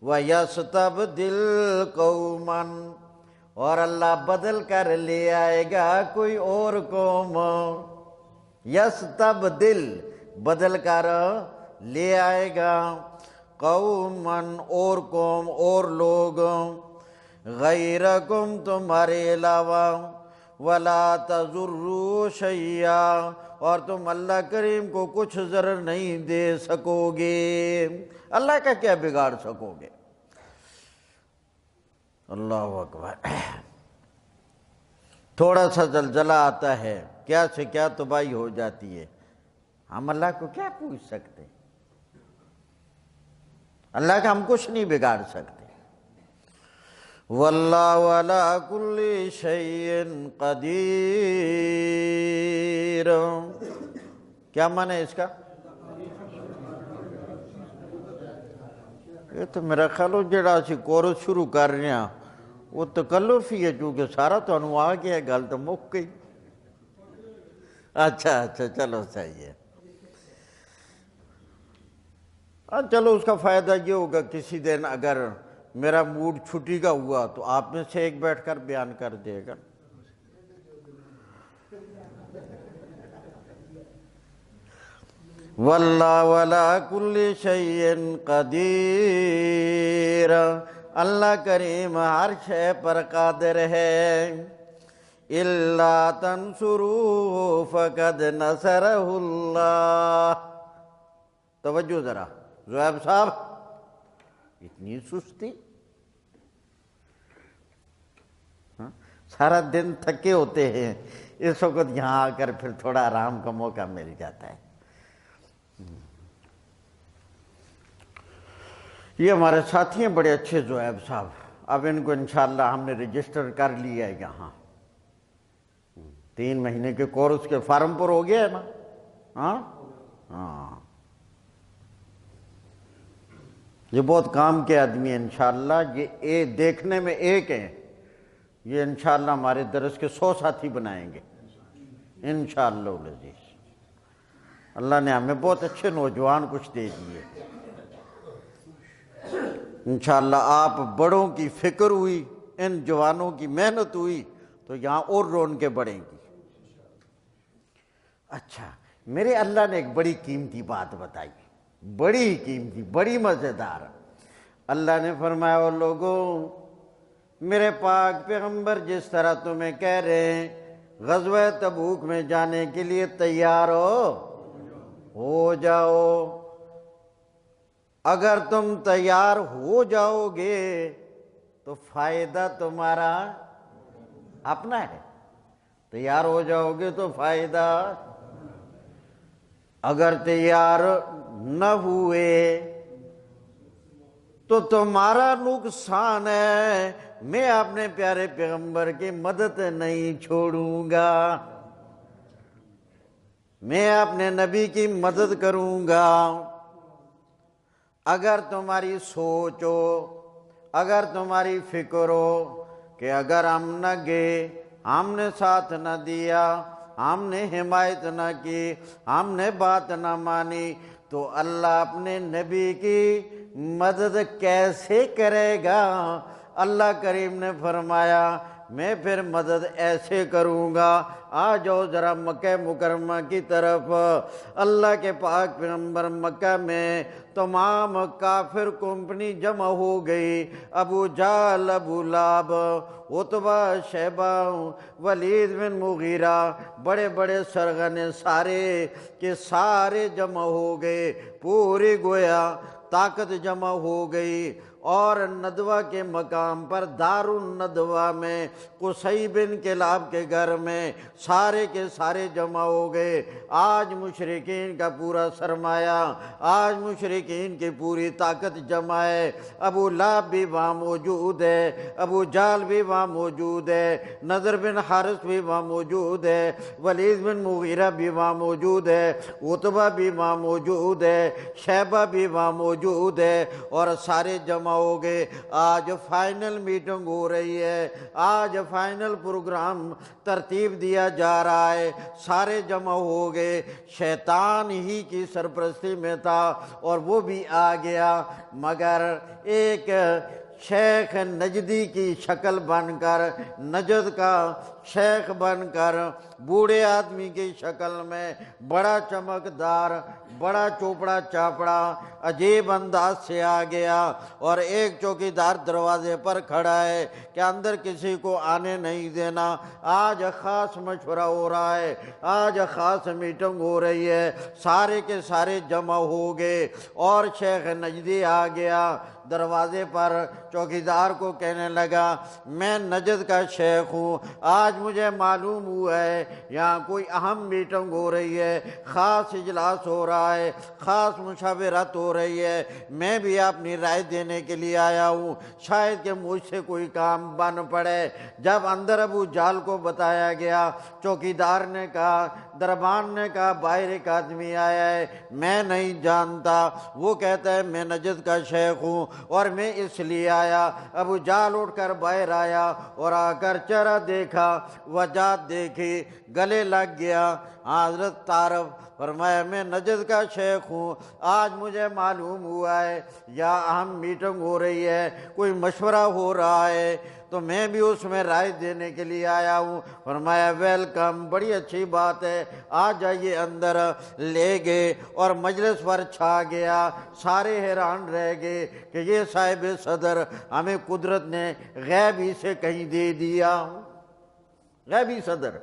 وَيَسْتَبْدِلْ قَوْمًا اور اللہ بدل کر لے آئے گا کوئی اور قوم، یستبدل بدل کر لے آئے گا، قوماً اور قوم اور لوگ، غیرکم تمہارے علاوہ، ولا تضروا شیئا اور تم اللہ کریم کو کچھ ضرر نہیں دے سکو گے، اللہ کا کیا بگاڑ سکو گے؟ اللہ اکبر۔ تھوڑا سا زلزلہ آتا ہے کیا سے کیا تباہی ہو جاتی ہے، ہم اللہ کو کیا پوچھ سکتے؟ اللہ کا ہم کچھ نہیں بگاڑ سکتے۔ واللہ علی کل شیء قدیر کیا معنی ہے اس کا؟ یہ تو میرا خیال ہو جڑا اسی کورس شروع کر رہے ہیں وہ تکلف ہی ہے، چونکہ سارا تو آ گیا، گل تو مک گئی۔ اچھا چلو صحیح ہے، چلو اس کا فائدہ یہ ہوگا کسی دن اگر میرا موڈ چھٹی کا ہوا تو آپ میں سے ایک بیٹھ کر بیان کر دے گا۔ واللہ علی کل شیء قدیر اللہ کریم ہر شے پر قادر ہے۔ الا تنصروہ فقد نصرہ اللہ، توجہ ذرا زہیب صاحب، اتنی سستی، سارا دن تھکے ہوتے ہیں، اس وقت یہاں آ کر پھر تھوڑا آرام کا موقع مل جاتا ہے۔ یہ ہمارے ساتھی ہیں بڑے اچھے زہیب صاحب، اب ان کو انشاءاللہ ہم نے رجسٹر کر لیا ہے یہاں، 3 مہینے کے کورس کے فارم پر ہو گیا ہے نا؟ ہاں یہ بہت کام کے آدمی ہیں انشاءاللہ، یہ دیکھنے میں ایک ہیں، یہ انشاءاللہ ہمارے درس کے 100 ساتھی بنائیں گے انشاءاللہ العزیز۔ اللہ نے ہمیں بہت اچھے نوجوان کچھ دے دیے انشاءاللہ۔ آپ بڑوں کی فکر ہوئی، ان جوانوں کی محنت ہوئی تو یہاں اور رونقیں بڑھیں گی۔ اچھا، میرے اللہ نے ایک بڑی قیمتی بات بتائی، بڑی قیمتی، بڑی مزیدار۔ اللہ نے فرمایا او لوگوں، میرے پاک پیغمبر جس طرح تمہیں کہہ رہے ہیں غزوہ تبوک میں جانے کے لیے تیار ہو جاؤ، اگر تم تیار ہو جاؤ گے تو فائدہ تمہارا اپنا ہے، تیار ہو جاؤ گے تو فائدہ، اگر تیار نہ ہوئے تو تمہارا نقصان ہے، میں اپنے پیارے پیغمبر کی مدد نہیں چھوڑوں گا، میں اپنے نبی کی مدد کروں گا۔ اگر تمہاری سوچ ہو، اگر تمہاری فکر ہو کہ اگر ہم نہ گئے، ہم نے ساتھ نہ دیا، ہم نے حمایت نہ کی، ہم نے بات نہ مانی، تو اللہ اپنے نبی کی مدد کیسے کرے گا؟ اللہ کریم نے فرمایا میں پھر مدد ایسے کروں گا۔ آ جاؤ ذرا مکہ مکرمہ کی طرف۔ اللہ کے پاک پیغمبر مکہ میں تمام کافر کمپنی جمع ہو گئی، ابو جہل، ابو لہب، عتبہ، شیبہ، ولید بن مغیرہ، بڑے بڑے سرغنے سارے کے سارے جمع ہو گئے، پوری گویا طاقت جمع ہو گئی، اور ندوہ کے مقام پر دار الندوہ میں قصی بن کلاب کے گھر میں سارے کے سارے جمع ہو گئے۔ آج مشرکین کا پورا سرمایہ، آج مشرکین کی پوری طاقت جمع ہے۔ ابو لہب بھی وہاں موجود ہے، ابو جہل بھی وہاں موجود ہے، نضر بن حارث بھی وہاں موجود ہے، ولید بن مغیرہ بھی وہاں موجود ہے، عتبہ بھی وہاں موجود ہے، شیبہ بھی وہاں موجود ہے، اور سارے جمع ہو گئے۔ آج فائنل میٹنگ ہو رہی ہے، آج فائنل پروگرام ترتیب دیا جا رہا ہے، سارے جمع ہو گئے۔ شیطان ہی کی سرپرستی میں تھا اور وہ بھی آ گیا، مگر ایک شیخ نجدی کی شکل بن کر، نجد کا شیخ بن کر، بوڑھے آدمی کی شکل میں، بڑا چمکدار، بڑا چوپڑا چاپڑا، عجیب انداز سے آ گیا، اور ایک چوکیدار دروازے پر کھڑا ہے کہ اندر کسی کو آنے نہیں دینا۔ آج خاص مشورہ ہو رہا ہے، آج خاص میٹنگ ہو رہی ہے، سارے کے سارے جمع ہو گئے، اور شیخ نجدی آ گیا دروازے پر، چوکیدار کو کہنے لگا میں نجد کا شیخ ہوں، آج مجھے معلوم ہوا ہے یہاں کوئی اہم میٹنگ ہو رہی ہے، خاص اجلاس ہو رہا ہے، خاص مشاورت ہو رہی ہے، میں بھی اپنی رائے دینے کے لیے آیا ہوں، شاید کہ مجھ سے کوئی کام بن پڑے۔ جب اندر ابو جہل کو بتایا گیا، چوکیدار نے کہا، دربان نے کہا باہر ایک آدمی آیا ہے، میں نہیں جانتا، وہ کہتا ہے میں نجد کا شیخ ہوں اور میں اس لیے آیا۔ ابو جہل اٹھ کر باہر آیا اور آ کر چہرہ دیکھا، وجات دیکھی، گلے لگ گیا۔ حضرت تعارف فرمایا میں نجد کا شیخ ہوں، آج مجھے معلوم ہوا ہے یا اہم میٹنگ ہو رہی ہے، کوئی مشورہ ہو رہا ہے، تو میں بھی اس میں رائے دینے کے لیے آیا ہوں۔ فرمایا ویلکم، بڑی اچھی بات ہے، آ جائیے اندر۔ لے گئے اور مجلس پر چھا گیا، سارے حیران رہ گئے کہ یہ صاحب صدر ہمیں قدرت نے غیب ہی سے کہیں دے دیا، غیبی صدر۔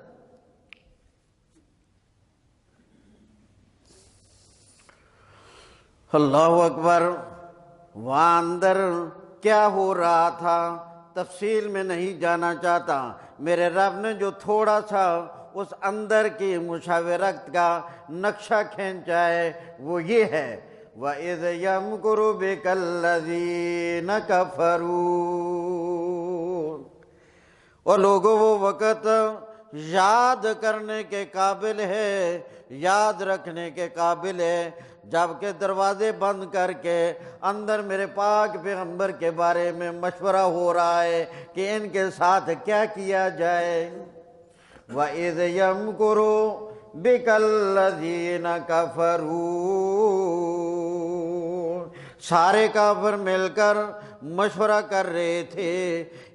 اللہ اکبر۔ وہاں اندر کیا ہو رہا تھا تفصیل میں نہیں جانا چاہتا، میرے رب نے جو تھوڑا سا اس اندر کی مشاورت کا نقشہ کھینچا ہے وہ یہ ہے، وَإِذْ يَمْكُرُ بِكَ الَّذِينَ كَفَرُوا۔ اور لوگوں وہ وقت یاد کرنے کے قابل ہے، یاد رکھنے کے قابل ہے، جبکہ دروازے بند کر کے اندر میرے پاک پیغمبر کے بارے میں مشورہ ہو رہا ہے کہ ان کے ساتھ کیا کیا جائے۔ وَإِذْ يَمْكُرُ بِكَ الَّذِينَ كَفَرُوا، سارے کافر مل کر مشورہ کر رہے تھے،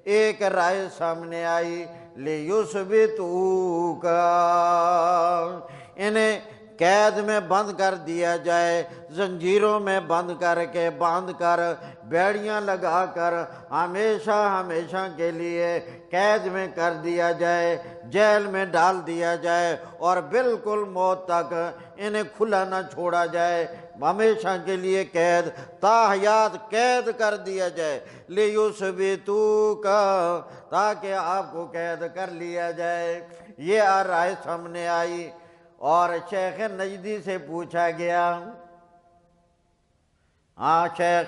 ایک رائے سامنے آئی، لِيُثْبِتُوكَ، انہیں قید میں بند کر دیا جائے، زنجیروں میں بند کر کے باندھ کر بیڑیاں لگا کر ہمیشہ ہمیشہ کے لیے قید میں کر دیا جائے، جیل میں ڈال دیا جائے اور بالکل موت تک انہیں کھلا نہ چھوڑا جائے، ہمیشہ کے لیے قید، تا حیات قید کر دیا جائے، لِيُثْبِتُوكَ، تاکہ آپ کو قید کر لیا جائے۔ یہ رائے سامنے آئی اور شیخ نجدی سے پوچھا گیا، ہاں شیخ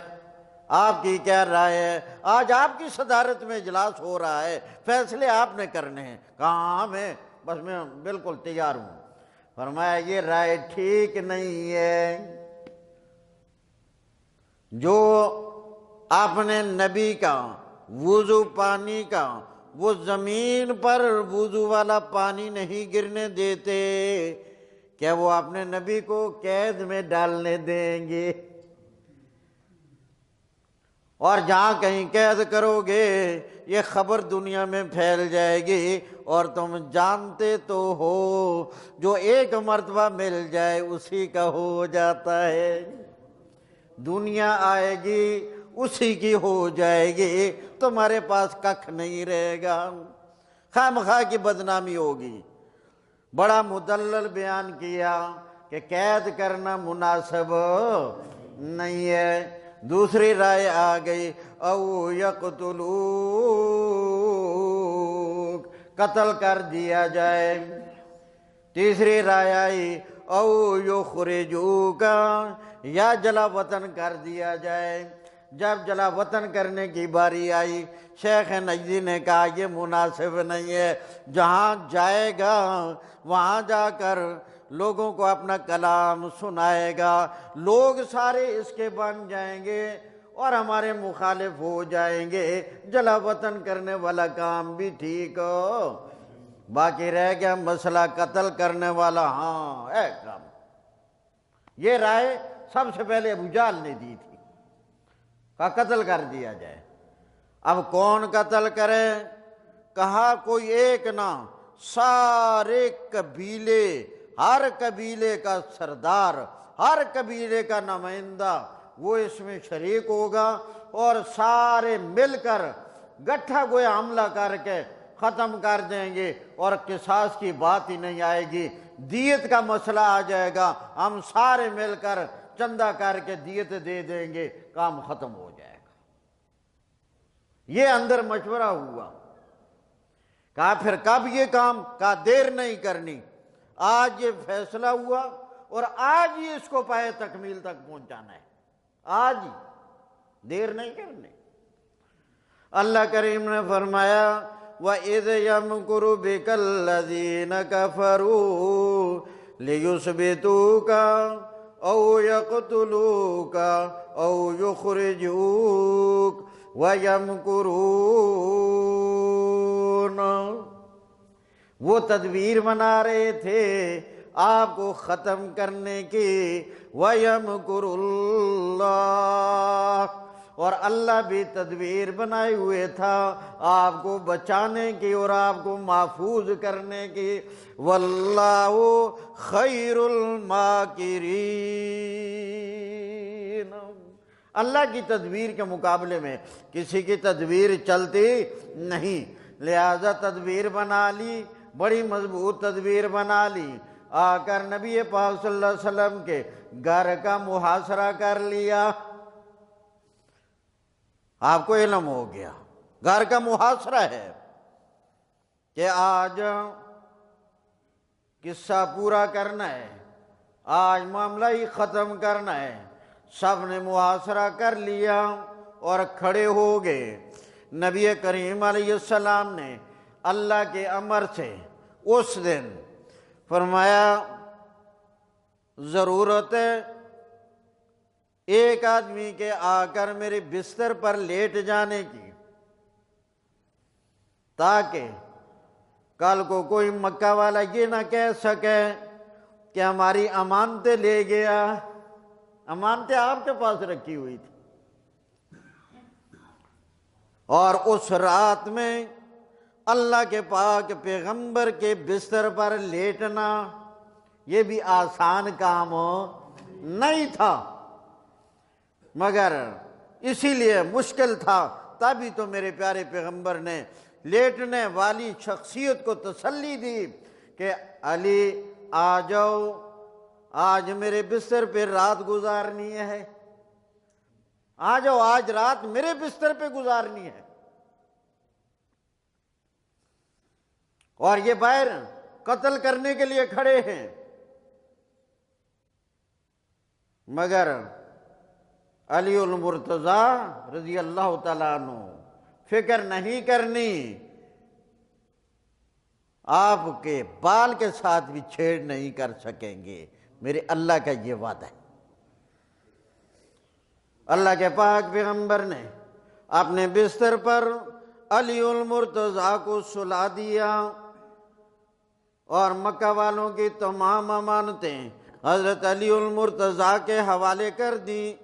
آپ کی کیا رائے ہے؟ آج آپ کی صدارت میں اجلاس ہو رہا ہے، فیصلے آپ نے کرنے ہیں۔ کہاں میں بس میں بالکل تیار ہوں۔ فرمایا یہ رائے ٹھیک نہیں ہے، جو اپنے نبی کا وضو پانی کا وہ زمین پر وضو والا پانی نہیں گرنے دیتے، کیا وہ اپنے نبی کو قید میں ڈالنے دیں گے؟ اور جہاں کہیں قید کرو گے یہ خبر دنیا میں پھیل جائے گی، اور تم جانتے تو ہو جو ایک مرتبہ مل جائے اسی کا ہو جاتا ہے، دنیا آئے گی اسی کی ہو جائے گی، تمہارے پاس ککھ نہیں رہے گا، خواہ مخواہ کی بدنامی ہوگی۔ بڑا مدلل بیان کیا کہ قید کرنا مناسب نہیں ہے۔ دوسری رائے آ گئی، او یقتلوک، قتل کر دیا جائے۔ تیسری رائے آئی، او یخرجوک، یا جلا وطن کر دیا جائے۔ جب جلا وطن کرنے کی باری آئی، شیخ نجدی نے کہا یہ مناسب نہیں ہے، جہاں جائے گا وہاں جا کر لوگوں کو اپنا کلام سنائے گا، لوگ سارے اس کے بن جائیں گے اور ہمارے مخالف ہو جائیں گے، جلا وطن کرنے والا کام بھی ٹھیک ہو، باقی رہ گیا مسئلہ قتل کرنے والا، ہاں ہے کام۔ یہ رائے سب سے پہلے ابو جہل نے دی تھی، کہا قتل کر دیا جائے۔ اب کون قتل کرے؟ کہا کوئی ایک نہ، سارے قبیلے، ہر قبیلے کا سردار، ہر قبیلے کا نمائندہ وہ اس میں شریک ہوگا، اور سارے مل کر گٹھا گویا حملہ کر کے ختم کر دیں گے، اور قصاص کی بات ہی نہیں آئے گی، دیت کا مسئلہ آ جائے گا، ہم سارے مل کر چندہ کر کے دیت دے دیں گے، کام ختم ہو جائے گا۔ یہ اندر مشورہ ہوا، کہا پھر کب یہ کام؟ کہا دیر نہیں کرنی، آج یہ فیصلہ ہوا اور آج ہی اس کو پائے تکمیل تک پہنچانا ہے، آج ہی، دیر نہیں کرنی۔ اللہ کریم نے فرمایا وَإِذْ يَمْكُرُ بِكَ الَّذِينَ كَفَرُوا لِيُثْبِتُوكَ أَوْ يَقْتُلُوكَ أَوْ يُخْرِجُوكَ وَيَمْكُرُونَ، وہ تدبیر بنا رہے تھے آپ کو ختم کرنے کی، وَيَمْكُرُ اللَّهُ، اور اللہ بھی تدبیر بنائے ہوئے تھا آپ کو بچانے کی اور آپ کو محفوظ کرنے کی، وَاللَّهُ خَيْرُ الْمَاكِرِينَ، اللہ کی تدبیر کے مقابلے میں کسی کی تدبیر چلتی نہیں، لہذا تدبیر بنا لی، بڑی مضبوط تدبیر بنا لی، آ کر نبی پاک صلی اللہ علیہ وسلم کے گھر کا محاصرہ کر لیا، آپ کو علم ہو گیا گھر کا محاصرہ ہے کہ آج قصہ پورا کرنا ہے، آج معاملہ ہی ختم کرنا ہے۔ سب نے محاصرہ کر لیا اور کھڑے ہو گئے۔ نبی کریم علیہ السلام نے اللہ کے امر سے اس دن فرمایا ضرورت ہے ایک آدمی کے آ کر میرے بستر پر لیٹ جانے کی، تاکہ کل کو کوئی مکہ والا یہ نہ کہہ سکے کہ ہماری امانتیں لے گیا۔ امانتیں آپ کے پاس رکھی ہوئی تھی، اور اس رات میں اللہ کے پاک پیغمبر کے بستر پر لیٹنا یہ بھی آسان کام نہیں تھا، مگر اسی لیے مشکل تھا، تبھی تو میرے پیارے پیغمبر نے لیٹنے والی شخصیت کو تسلی دی کہ علی آ جاؤ، آج میرے بستر پہ رات گزارنی ہے، آ جاؤ آج رات میرے بستر پہ گزارنی ہے۔ اور یہ باہر قتل کرنے کے لیے کھڑے ہیں، مگر علی المرتضیٰ رضی اللہ تعالیٰ عنہ فکر نہیں کرنی، آپ کے بال کے ساتھ بھی چھیڑ نہیں کر سکیں گے، میرے اللہ کا یہ وعدہ ہے۔ اللہ کے پاک پیغمبر نے اپنے بستر پر علی المرتضیٰ کو سلا دیا، اور مکہ والوں کی تمام امانتیں حضرت علی المرتضیٰ کے حوالے کر دی۔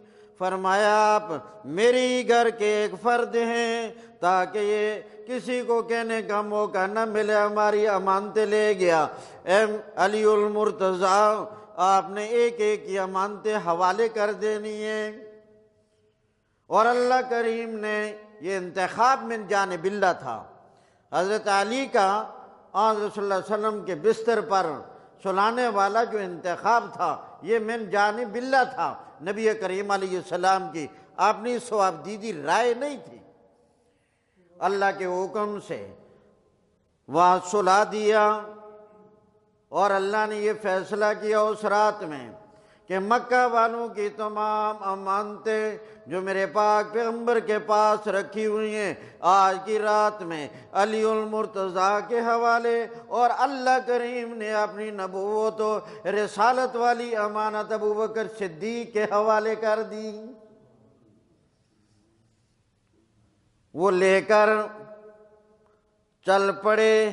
فرمایا آپ میری گھر کے ایک فرد ہیں، تاکہ یہ کسی کو کہنے کا موقع نہ ملے ہماری امانتیں لے گیا۔ اے علی المرتضیٰ، آپ نے ایک ایک کی امانتیں حوالے کر دینی ہیں، اور اللہ کریم نے یہ انتخاب من جانب اللہ تھا۔ حضرت علی کا حضرت صلی اللہ علیہ وسلم کے بستر پر سلانے والا جو انتخاب تھا یہ من جانب اللہ تھا، نبی کریم علیہ السلام کی اپنی صوابدیدی رائے نہیں تھی، اللہ کے حکم سے وہاں سلا دیا۔ اور اللہ نے یہ فیصلہ کیا اس رات میں کہ مکہ والوں کی تمام امانتیں جو میرے پاک پیغمبر کے پاس رکھی ہوئی ہیں آج کی رات میں علی المرتضیٰ کے حوالے، اور اللہ کریم نے اپنی نبوت و رسالت والی امانت ابوبکر صدیق کے حوالے کر دی۔ وہ لے کر چل پڑے۔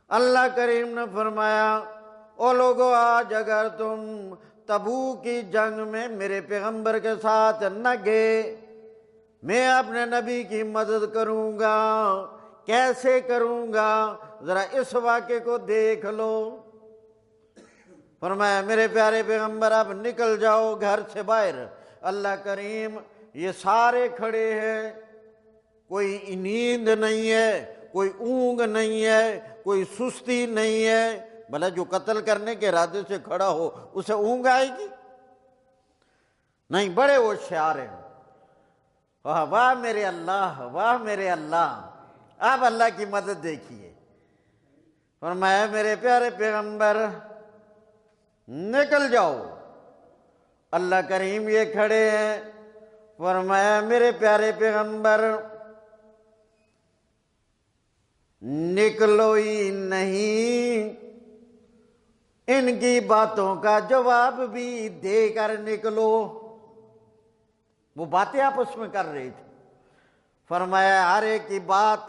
اللہ کریم نے فرمایا او لوگو، آج اگر تم تبوک کی جنگ میں میرے پیغمبر کے ساتھ نہ گئے، میں اپنے نبی کی مدد کروں گا۔ کیسے کروں گا؟ ذرا اس واقعے کو دیکھ لو۔ فرمایا میرے پیارے پیغمبر اب نکل جاؤ گھر سے باہر۔ اللہ کریم یہ سارے کھڑے ہیں، کوئی نیند نہیں ہے، کوئی اونگ نہیں ہے، کوئی سستی نہیں ہے۔ بھلا جو قتل کرنے کے ارادے سے کھڑا ہو اسے اونگ آئے گی؟ نہیں، بڑے ہوشیار ہیں۔ واہ میرے اللہ، واہ میرے اللہ۔ آپ اللہ کی مدد دیکھیے۔ فرمایا میرے پیارے پیغمبر نکل جاؤ۔ اللہ کریم یہ کھڑے ہیں۔ فرمایا میرے پیارے پیغمبر نکلو ہی نہیں، ان کی باتوں کا جواب بھی دے کر نکلو۔ وہ باتیں آپس میں کر رہی تھی۔ فرمایا ہر ایک کی بات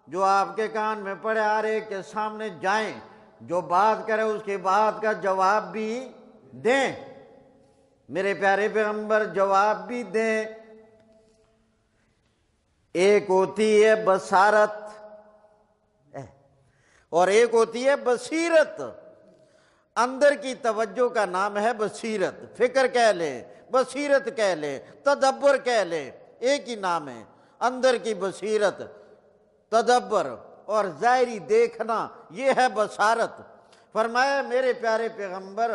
جو آپ کے کان میں پڑے ہر ایک کے سامنے جائیں، جو بات کرے اس کی بات کا جواب بھی دیں۔ میرے پیارے پیغمبر جواب بھی دیں۔ ایک ہوتی ہے بصارت اور ایک ہوتی ہے بصیرت۔ اندر کی توجہ کا نام ہے بصیرت، فکر کہہ لیں، بصیرت کہہ لیں، تدبر کہہ لیں، ایک ہی نام ہے۔ اندر کی بصیرت، تدبر اور ظاہری دیکھنا یہ ہے بصارت۔ فرمایا میرے پیارے پیغمبر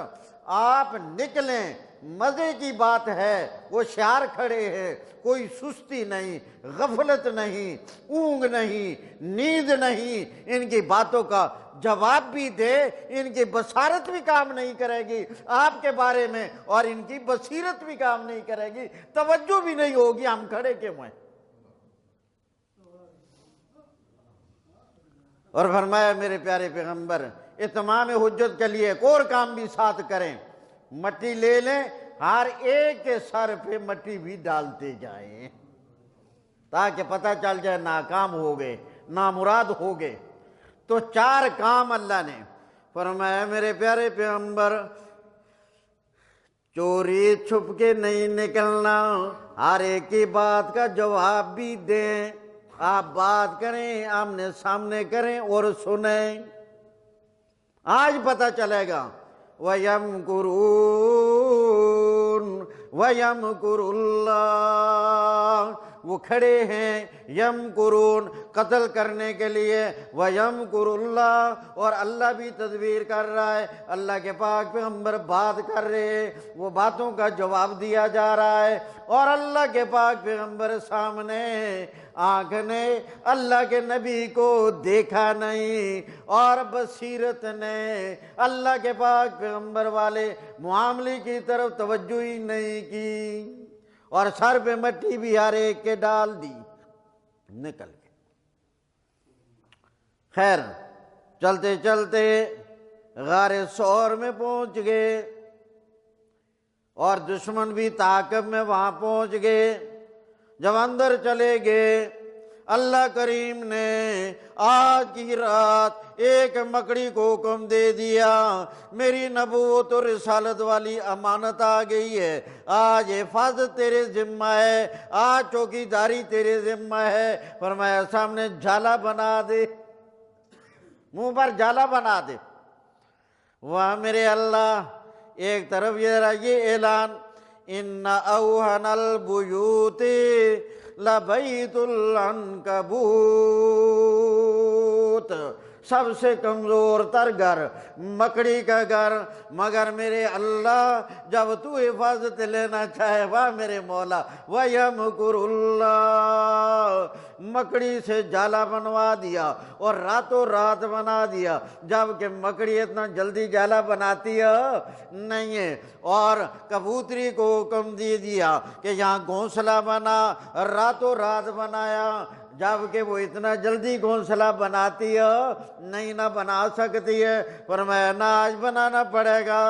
آپ نکلیں، مزے کی بات ہے، وہ شعار کھڑے ہیں، کوئی سستی نہیں، غفلت نہیں، اونگ نہیں، نیند نہیں۔ ان کی باتوں کا جواب بھی دے، ان کی بصارت بھی کام نہیں کرے گی آپ کے بارے میں، اور ان کی بصیرت بھی کام نہیں کرے گی، توجہ بھی نہیں ہوگی ہم کھڑے کیوں ہیں۔ اور فرمایا میرے پیارے پیغمبر اتمام حجت کے لیے ایک اور کام بھی ساتھ کریں۔ مٹی لے لیں، ہر ایک کے سر پہ مٹی بھی ڈالتے جائیں تاکہ پتہ چل جائے ناکام ہو گئے، نامراد ہو گئے۔ تو 4 کام اللہ نے فرمایا میرے پیارے پیغمبر، چوری چھپ کے نہیں نکلنا، ہر ایک کی بات کا جواب بھی دیں، آپ بات کریں، آمنے سامنے کریں اور سنیں۔ آج پتہ چلے گا وَيَمْكُرُونَ وَيَمْكُرُ اللَّهُ، وہ کھڑے ہیں یمکرون قتل کرنے کے لیے، وَيَمْكُرُ اللَّهُ، اور اللہ بھی تدبیر کر رہا ہے، اللہ کے پاک پیغمبر بات کر رہے ہیں، وہ باتوں کا جواب دیا جا رہا ہے، اور اللہ کے پاک پیغمبر سامنے آنکھ نے اللہ کے نبی کو دیکھا نہیں، اور بصیرت نے اللہ کے پاک پیغمبر والے معاملے کی طرف توجہ ہی نہیں کی، اور سر پہ مٹی بھی ہر ایک کے ڈال دی، نکل گئے۔ خیر چلتے چلتے غار ثور میں پہنچ گئے، اور دشمن بھی تعاقب میں وہاں پہنچ گئے۔ جب اندر چلے گئے، اللہ کریم نے آج کی رات ایک مکڑی کو حکم دے دیا، میری نبوت و رسالت والی امانت آ گئی ہے، آج حفاظت تیرے ذمہ ہے، آج چوکی داری تیرے ذمہ ہے۔ فرمایا سامنے جھالا بنا دے، منہ پر جھالا بنا دے۔ وہاں میرے اللہ ایک طرف یہ اعلان، ان اوہن البیوت لبیت العنکبوت، سب سے کمزور تر گھر مکڑی کا گھر، مگر میرے اللہ جب تو حفاظت لینا چاہے، واہ میرے مولا، وَيَمْكُرُ اللَّهُ، مکڑی سے جالا بنوا دیا اور راتوں رات بنا دیا، جبکہ مکڑی اتنا جلدی جالا بناتی ہے نہیں ہے، اور کبوتری کو حکم دے دیا کہ یہاں گھونسلہ بنا، راتوں رات بنایا، جبکہ وہ اتنا جلدی گھونسلہ بناتی ہے نہیں، نہ بنا سکتی ہے۔ فرمایا نہ آج بنانا پڑے گا،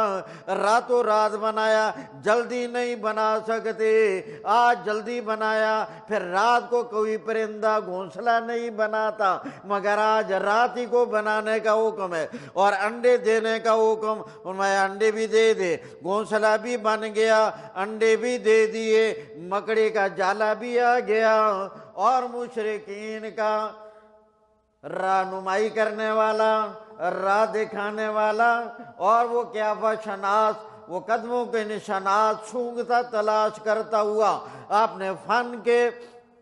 راتوں رات بنایا، جلدی نہیں بنا سکتے، آج جلدی بنایا، پھر رات کو کوئی پرندہ گھونسلہ نہیں بناتا، مگر آج رات ہی کو بنانے کا حکم ہے، اور انڈے دینے کا حکم، فرمایا انڈے بھی دے دے، گھونسلہ بھی بن گیا، انڈے بھی دے دیے، مکڑی کا جالا بھی آ گیا، اور مشرکین کا رہنمائی کرنے والا، راہ دکھانے والا، اور وہ قیافہ شناس، وہ قدموں کے نشانات سونگھتا تلاش کرتا ہوا اپنے فن کے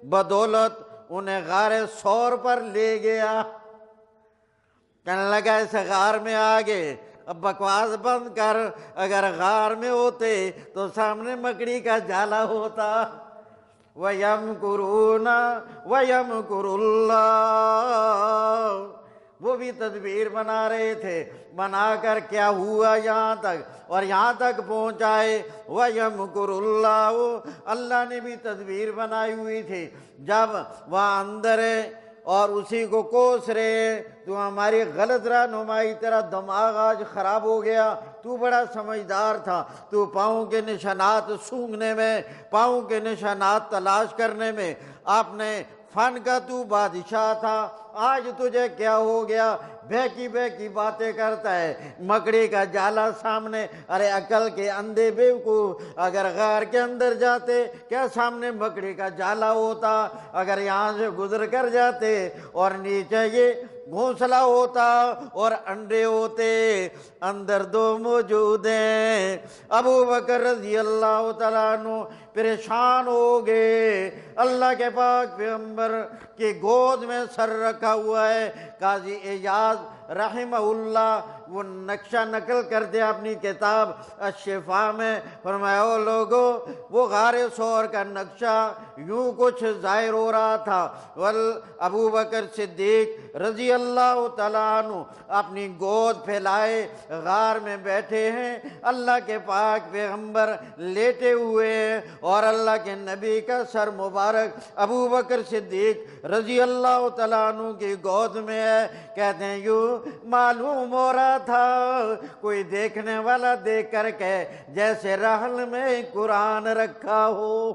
بدولت انہیں غار ثور پر لے گیا۔ کہنے لگا اس غار میں آگے، اب بکواس بند کر، اگر غار میں ہوتے تو سامنے مکڑی کا جالا ہوتا۔ وَيَمْكُرُونَ وَيَمْكُرُ اللَّهُ، وہ بھی تدبیر بنا رہے تھے، بنا کر کیا ہوا یہاں تک، اور یہاں تک پہنچائے۔ وَيَمْكُرُ اللَّهُ، اللہ نے بھی تدبیر بنائی ہوئی تھی، جب وہاں اندر ہے اور اسی کو کوس رہے، تو ہماری غلط رہنمائی، تیرا دماغ آج خراب ہو گیا، تو بڑا سمجھدار تھا، تو پاؤں کے نشانات سونگھنے میں، پاؤں کے نشانات تلاش کرنے میں، اپنے فن کا تو بادشاہ تھا، آج تجھے کیا ہو گیا، بہکی بہکی باتیں کرتا ہے، مکڑی کا جالا سامنے، ارے عقل کے اندھے بیوقوف، اگر غار کے اندر جاتے کیا سامنے مکڑی کا جالا ہوتا، اگر یہاں سے گزر کر جاتے اور نیچے یہ گھونسلہ ہوتا اور انڈے ہوتے، اندر 2 موجود ہیں۔ ابو بکر رضی اللہ تعالیٰ عنہ پریشان ہو گئے، اللہ کے پاک پیغمبر کی گود میں سر رکھا ہوا ہے۔ قاضی اعجاز رحمہ اللہ وہ نقشہ نقل کرتے اپنی کتاب الشفاء میں، فرمایا او لوگو، وہ غار ثور کا نقشہ یوں کچھ ظاہر ہو رہا تھا۔ ابو بکر صدیق رضی اللہ تعالیٰ عنہ اپنی گود پھیلائے غار میں بیٹھے ہیں، اللہ کے پاک پیغمبر لیٹے ہوئے ہیں اور اللہ کے نبی کا سر مبارک ابو بکر صدیق رضی اللہ تعالیٰ عنہ کی گود میں ہے۔ کہتے ہیں یوں معلوم ہو رہا تھا کوئی دیکھنے والا دیکھ کر کے جیسے رحل میں قرآن رکھا ہو۔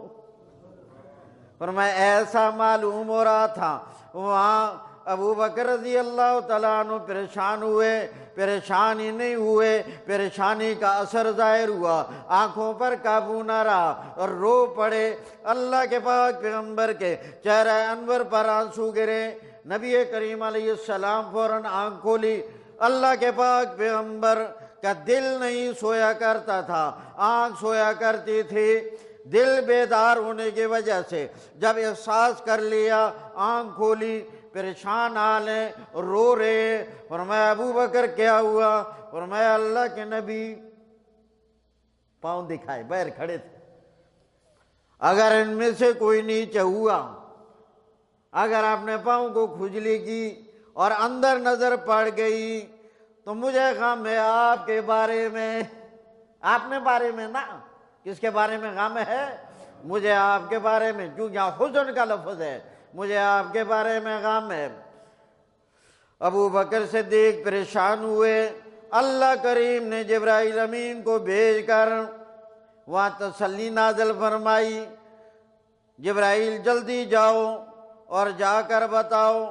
فرمایا ایسا معلوم ہو رہا تھا۔ وہاں ابو بکر رضی اللہ تعالیٰ عنہ پریشان ہوئے، پریشان ہی نہیں ہوئے، پریشانی کا اثر ظاہر ہوا، آنکھوں پر قابو نہ رہا اور رو پڑے۔ اللہ کے پاک پیغمبر کے چہرہ انور پر آنسو گرے۔ نبی کریم علیہ السلام فوراً آنکھ کھولی۔ اللہ کے پاک پیغمبر کا دل نہیں سویا کرتا تھا، آنکھ سویا کرتی تھی۔ دل بیدار ہونے کی وجہ سے جب احساس کر لیا، آنکھ کھولی، پریشان حال ہیں، رو رہے۔ فرمایا ابو بکر کیا ہوا؟ فرمایا اللہ کے نبی پاؤں دکھائے، باہر کھڑے تھے، اگر ان میں سے کوئی نیچے ہوا، اگر آپ نے پاؤں کو کھجلی کی اور اندر نظر پڑ گئی تو مجھے غم ہے آپ کے بارے میں۔ آپ نے بارے میں نہ، کس کے بارے میں غم ہے؟ مجھے آپ کے بارے میں، کیوں یہاں حزن کا لفظ ہے، مجھے آپ کے بارے میں غم ہے۔ ابو بکر صدیق پریشان ہوئے۔ اللہ کریم نے جبرائیل امین کو بھیج کر وہاں تسلی نازل فرمائی، جبرائیل جلدی جاؤ اور جا کر بتاؤ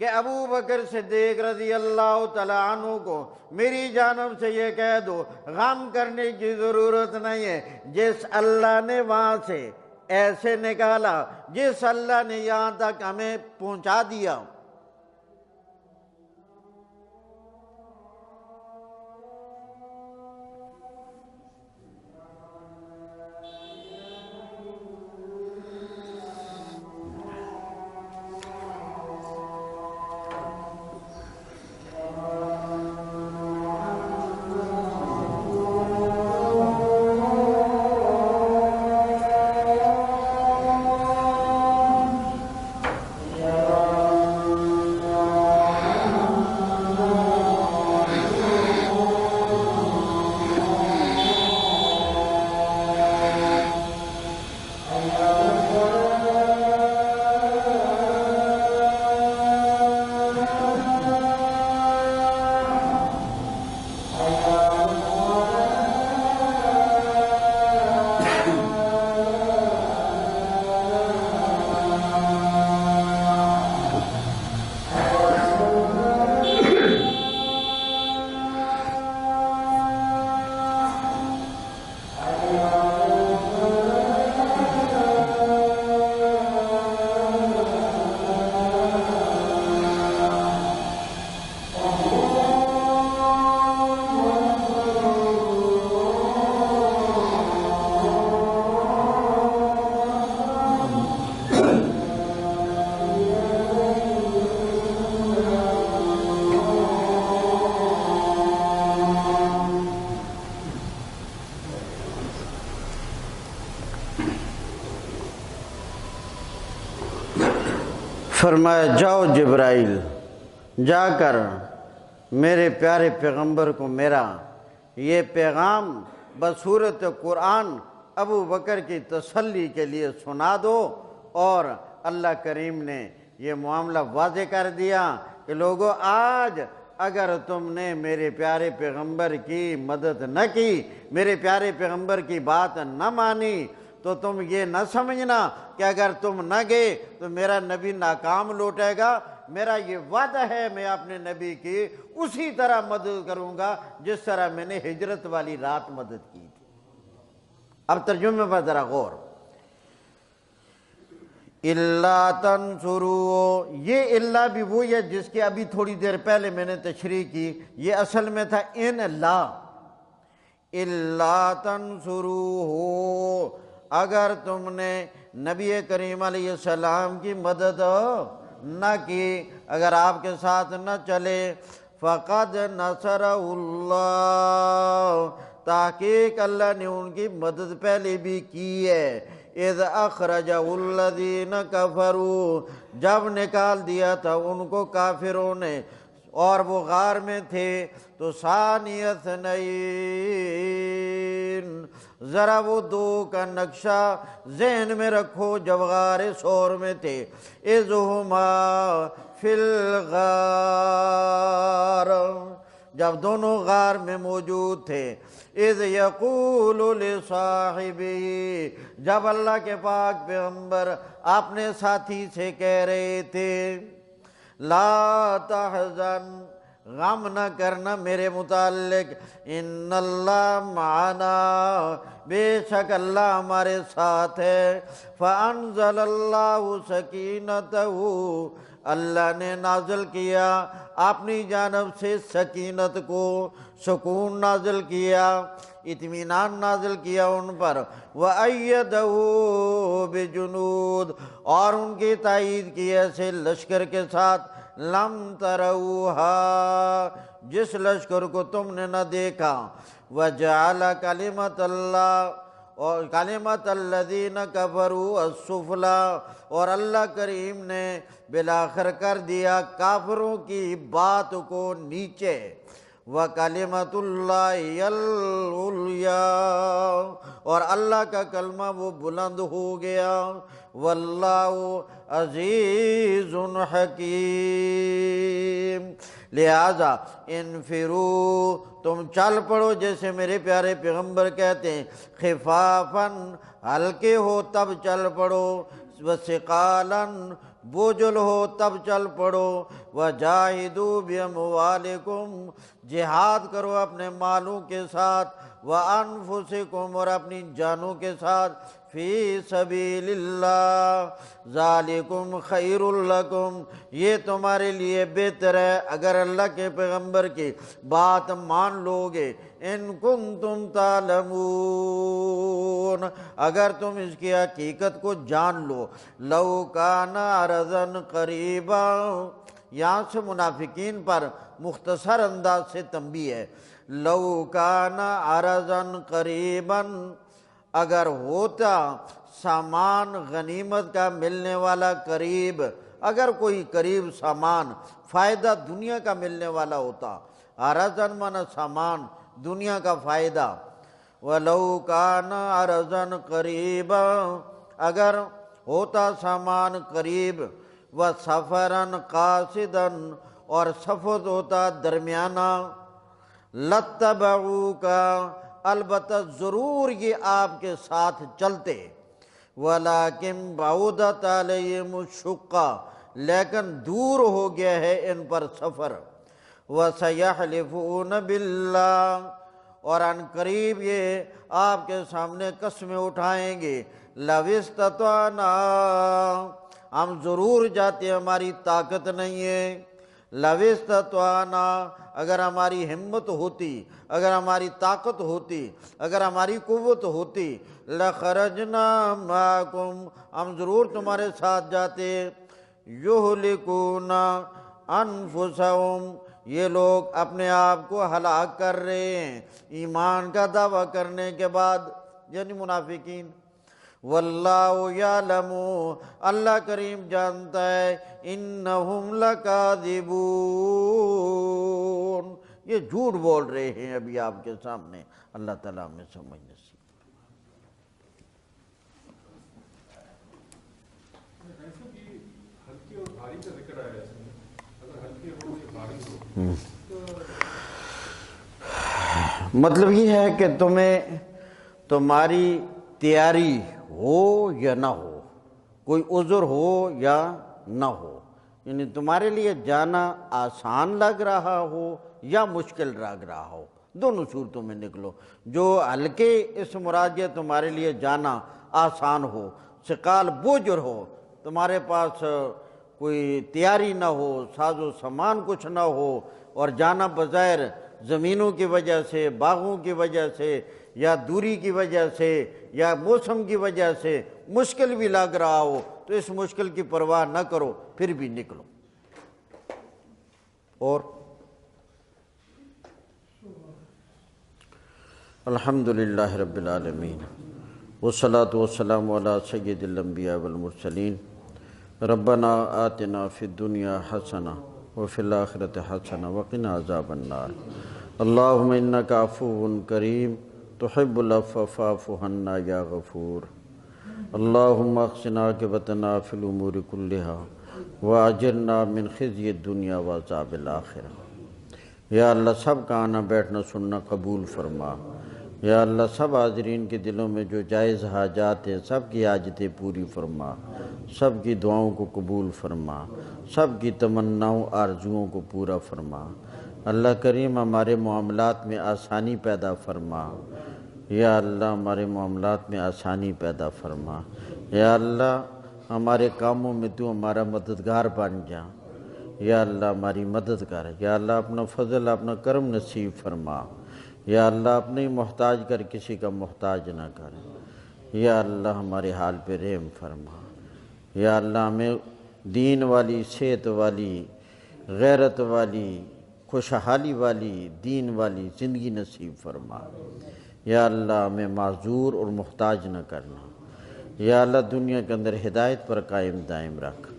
کہ ابو بکر صدیق رضی اللہ تعالیٰ عنہ کو میری جانب سے یہ کہہ دو غم کرنے کی ضرورت نہیں ہے۔ جس اللہ نے وہاں سے ایسے نکالا، جس اللہ نے یہاں تک ہمیں پہنچا دیا، فرمایا جاؤ جبرائیل، جا کر میرے پیارے پیغمبر کو میرا یہ پیغام بصورت قرآن ابو بکر کی تسلی کے لیے سنا دو۔ اور اللہ کریم نے یہ معاملہ واضح کر دیا کہ لوگو آج اگر تم نے میرے پیارے پیغمبر کی مدد نہ کی، میرے پیارے پیغمبر کی بات نہ مانی، تو تم یہ نہ سمجھنا کہ اگر تم نہ گئے تو میرا نبی ناکام لوٹے گا۔ میرا یہ وعدہ ہے میں اپنے نبی کی اسی طرح مدد کروں گا جس طرح میں نے ہجرت والی رات مدد کی تھی۔ اب ترجمے پر ذرا غور۔ اللہ تنصروا، یہ اللہ بھی وہی ہے جس کی ابھی تھوڑی دیر پہلے میں نے تشریح کی، یہ اصل میں تھا ان اللہ تنصروہ، اگر تم نے نبی کریم علیہ السلام کی مدد نہ کی، اگر آپ کے ساتھ نہ چلے، فقد نصرہ اللہ، تحقیق اللہ نے ان کی مدد پہلے بھی کی ہے، اذ اخرجہ الذین کفروا، جب نکال دیا تھا ان کو کافروں نے اور وہ غار میں تھے، تو ثانی اثنین، ذرا وہ دو کا نقشہ ذہن میں رکھو جب غار ثور میں تھے، اذ ہما فی الغار، جب دونوں غار میں موجود تھے، اذ یقول لصاحبہ، جب اللہ کے پاک پیغمبر اپنے ساتھی سے کہہ رہے تھے، لا تحزن، غم نہ کرنا میرے متعلق، ان اللہ معنا، بے شک اللہ ہمارے ساتھ ہے، فانزل اللہ سکینتہ، اللہ نے نازل کیا اپنی جانب سے سکینت کو، سکون نازل کیا، اطمینان نازل کیا ان پر، وَأَيَّدَهُ بِجُنُود، اور ان کی تائید کی ایسے لشکر کے ساتھ، لم تروہا، جس لشکر کو تم نے نہ دیکھا، وَجَعَلَ کلمۃ اللہ، اور کلمۃ الذین کفروا السفلی، اور اللہ کریم نے بالآخر کر دیا کافروں کی بات کو نیچے، وَكَلِمَةُ اللَّهِ الْعُلْيَا، اور اللہ کا کلمہ وہ بلند ہو گیا، وَاللَّهُ عزیز حکیم، لہذا انفرو، تم چل پڑو، جیسے میرے پیارے پیغمبر کہتے ہیں، خفافاً، ہلکے ہو تب چل پڑو، وثقالاً، بوجھل ہو تب چل پڑو، وجاہدوا باموالکم، جہاد کرو اپنے مالوں کے ساتھ، وانفسکم، اور اپنی جانوں کے ساتھ، فی سبیل اللہ، ذالکم خیر لکم، یہ تمہارے لیے بہتر ہے اگر اللہ کے پیغمبر کی بات مان لو گے، ان کنتم تعلمون، اگر تم اس کی حقیقت کو جان لو، لو کان عرضا قریبا، یہاں سے منافقین پر مختصر انداز سے تنبیہ ہے، لو کان عرضا قریبا، اگر ہوتا سامان غنیمت کا ملنے والا قریب، اگر کوئی قریب سامان فائدہ دنیا کا ملنے والا ہوتا، عرضاً مانا سامان دنیا کا فائدہ، وَلَوْ كَانَ عَرَضًا قَرِيبًا، اگر ہوتا سامان قریب، وَسَفَرًا قَاصِدًا، اور سفر ہوتا درمیانہ، لَاتَّبَعُوكَ، البتہ ضرور یہ آپ کے ساتھ چلتے، وَلَكِنْ بَعُدَتْ عَلَيْهِمُ الشُّقَّةُ، لیکن دور ہو گیا ہے ان پر سفر، وَسَيَحْلِفُونَ بِاللَّهِ، اور ان قریب یہ آپ کے سامنے قسمیں اٹھائیں گے، لَوِ اسْتَطَعْنَا، ہم ضرور جاتے، ہماری طاقت نہیں ہے، لَوِ اسْتَطَعْنَا، اگر ہماری ہمت ہوتی، اگر ہماری طاقت ہوتی، اگر ہماری قوت ہوتی، لَخَرَجْنَا مَعَكُمْ، ہم ضرور تمہارے ساتھ جاتے، يُهْلِكُونَ أَنفُسَهُمْ، یہ لوگ اپنے آپ کو ہلاک کر رہے ہیں ایمان کا دعویٰ کرنے کے بعد، یعنی منافقین، واللہ یعلم، اللہ کریم جانتا ہے، انہم لکاذبون، یہ جھوٹ بول رہے ہیں ابھی آپ کے سامنے، اللہ تعالیٰ ہمیں سمجھ نصیب۔ ہلکی اور بھاری کا ذکر آیا اس میں، اگر ہلکے ہو یا بھاری ہو مطلب یہ ہے کہ تمہاری تیاری ہو یا نہ ہو، کوئی عذر ہو یا نہ ہو، یعنی تمہارے لیے جانا آسان لگ رہا ہو یا مشکل لگ رہا ہو، دونوں صورتوں میں نکلو، جو ہلکے اس مراد تمہارے لیے جانا آسان ہو، ثقال بوجھر ہو، تمہارے پاس کوئی تیاری نہ ہو، ساز و سامان کچھ نہ ہو، اور جانا بظاہر زمینوں کی وجہ سے، باغوں کی وجہ سے، یا دوری کی وجہ سے، یا موسم کی وجہ سے مشکل بھی لگ رہا ہو، تو اس مشکل کی پرواہ نہ کرو، پھر بھی نکلو۔ اور الحمدللہ رب العالمین، والصلاة والسلام على سید الانبیاء والمرسلین ربنا آتنا فی الدنیا حسنہ وفی الآخرۃ حسنہ وقنا عذاب النار اللہم انک عفو کریم تحب العفو فاعف عنا یا غفور اللہم احسن عاقبتنا فی الامور کلہا واجرنا من خزی الدنیا وعذاب الآخرہ۔ یا اللہ سب کا آنا بیٹھنا سننا قبول فرما۔ یا اللہ سب حاضرین کے دلوں میں جو جائز حاجات ہیں سب کی حاجتیں پوری فرما، سب کی دعاؤں کو قبول فرما، سب کی تمناؤں آرزوؤں کو پورا فرما۔ اللہ کریم ہمارے معاملات میں آسانی پیدا فرما۔ یا اللہ ہمارے معاملات میں آسانی پیدا فرما۔ یا اللہ ہمارے کاموں میں تو ہمارا مددگار بن جا۔ یا اللہ ہماری مدد کر۔ یا اللہ اپنا فضل اپنا کرم نصیب فرما۔ یا اللہ اپنے ہی محتاج کر کسی کا محتاج نہ کر۔ یا اللہ ہمارے حال پہ رحم فرما۔ یا اللہ ہمیں دین والی، صحت والی، غیرت والی، خوشحالی والی، دین والی زندگی نصیب فرما۔ یا اللہ ہمیں معذور اور محتاج نہ کرنا۔ یا اللہ دنیا کے اندر ہدایت پر قائم دائم رکھ۔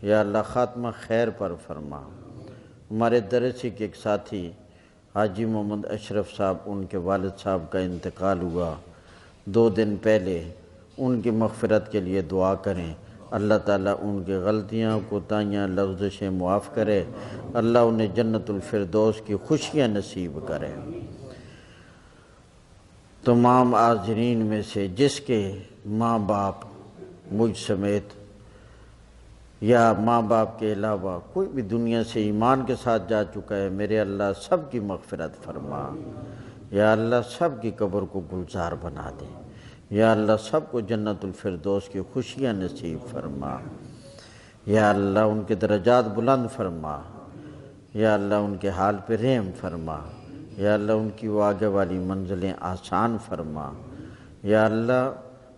یا اللہ خاتمہ خیر پر فرما۔ ہمارے درسی کے ایک ساتھی حاجی محمد اشرف صاحب، ان کے والد صاحب کا انتقال ہوا 2 دن پہلے، ان کی مغفرت کے لیے دعا کریں۔ اللہ تعالیٰ ان کی غلطیاں، کوتاہیاں، لغزشیں معاف کرے۔ اللہ انہیں جنت الفردوس کی خوشیاں نصیب کرے۔ تمام حاضرین میں سے جس کے ماں باپ مجھ سمیت یا ماں باپ کے علاوہ کوئی بھی دنیا سے ایمان کے ساتھ جا چکا ہے، میرے اللہ سب کی مغفرت فرما۔ یا اللہ سب کی قبر کو گلزار بنا دے۔ یا اللہ سب کو جنت الفردوس کی خوشیاں نصیب فرما۔ یا اللہ ان کے درجات بلند فرما۔ یا اللہ ان کے حال پہ رحم فرما۔ یا اللہ ان کی وہ آگے والی منزلیں آسان فرما۔ یا اللہ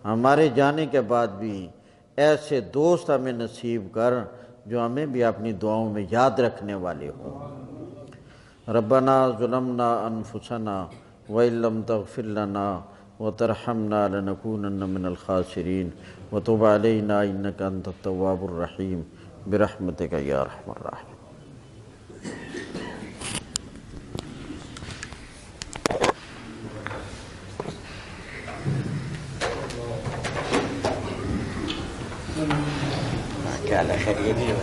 ہمارے جانے کے بعد بھی ایسے دوست ہمیں نصیب کر جو ہمیں بھی اپنی دعاؤں میں یاد رکھنے والے ہوں۔ ربنا ظلمنا انفسنا وإن لم تغفر لنا وترحمنا لنكونن من الخاسرین وتب علینا انک انت التواب الرحیم برحمتک یا ارحم الراحمین۔ کیا خیریت ہے؟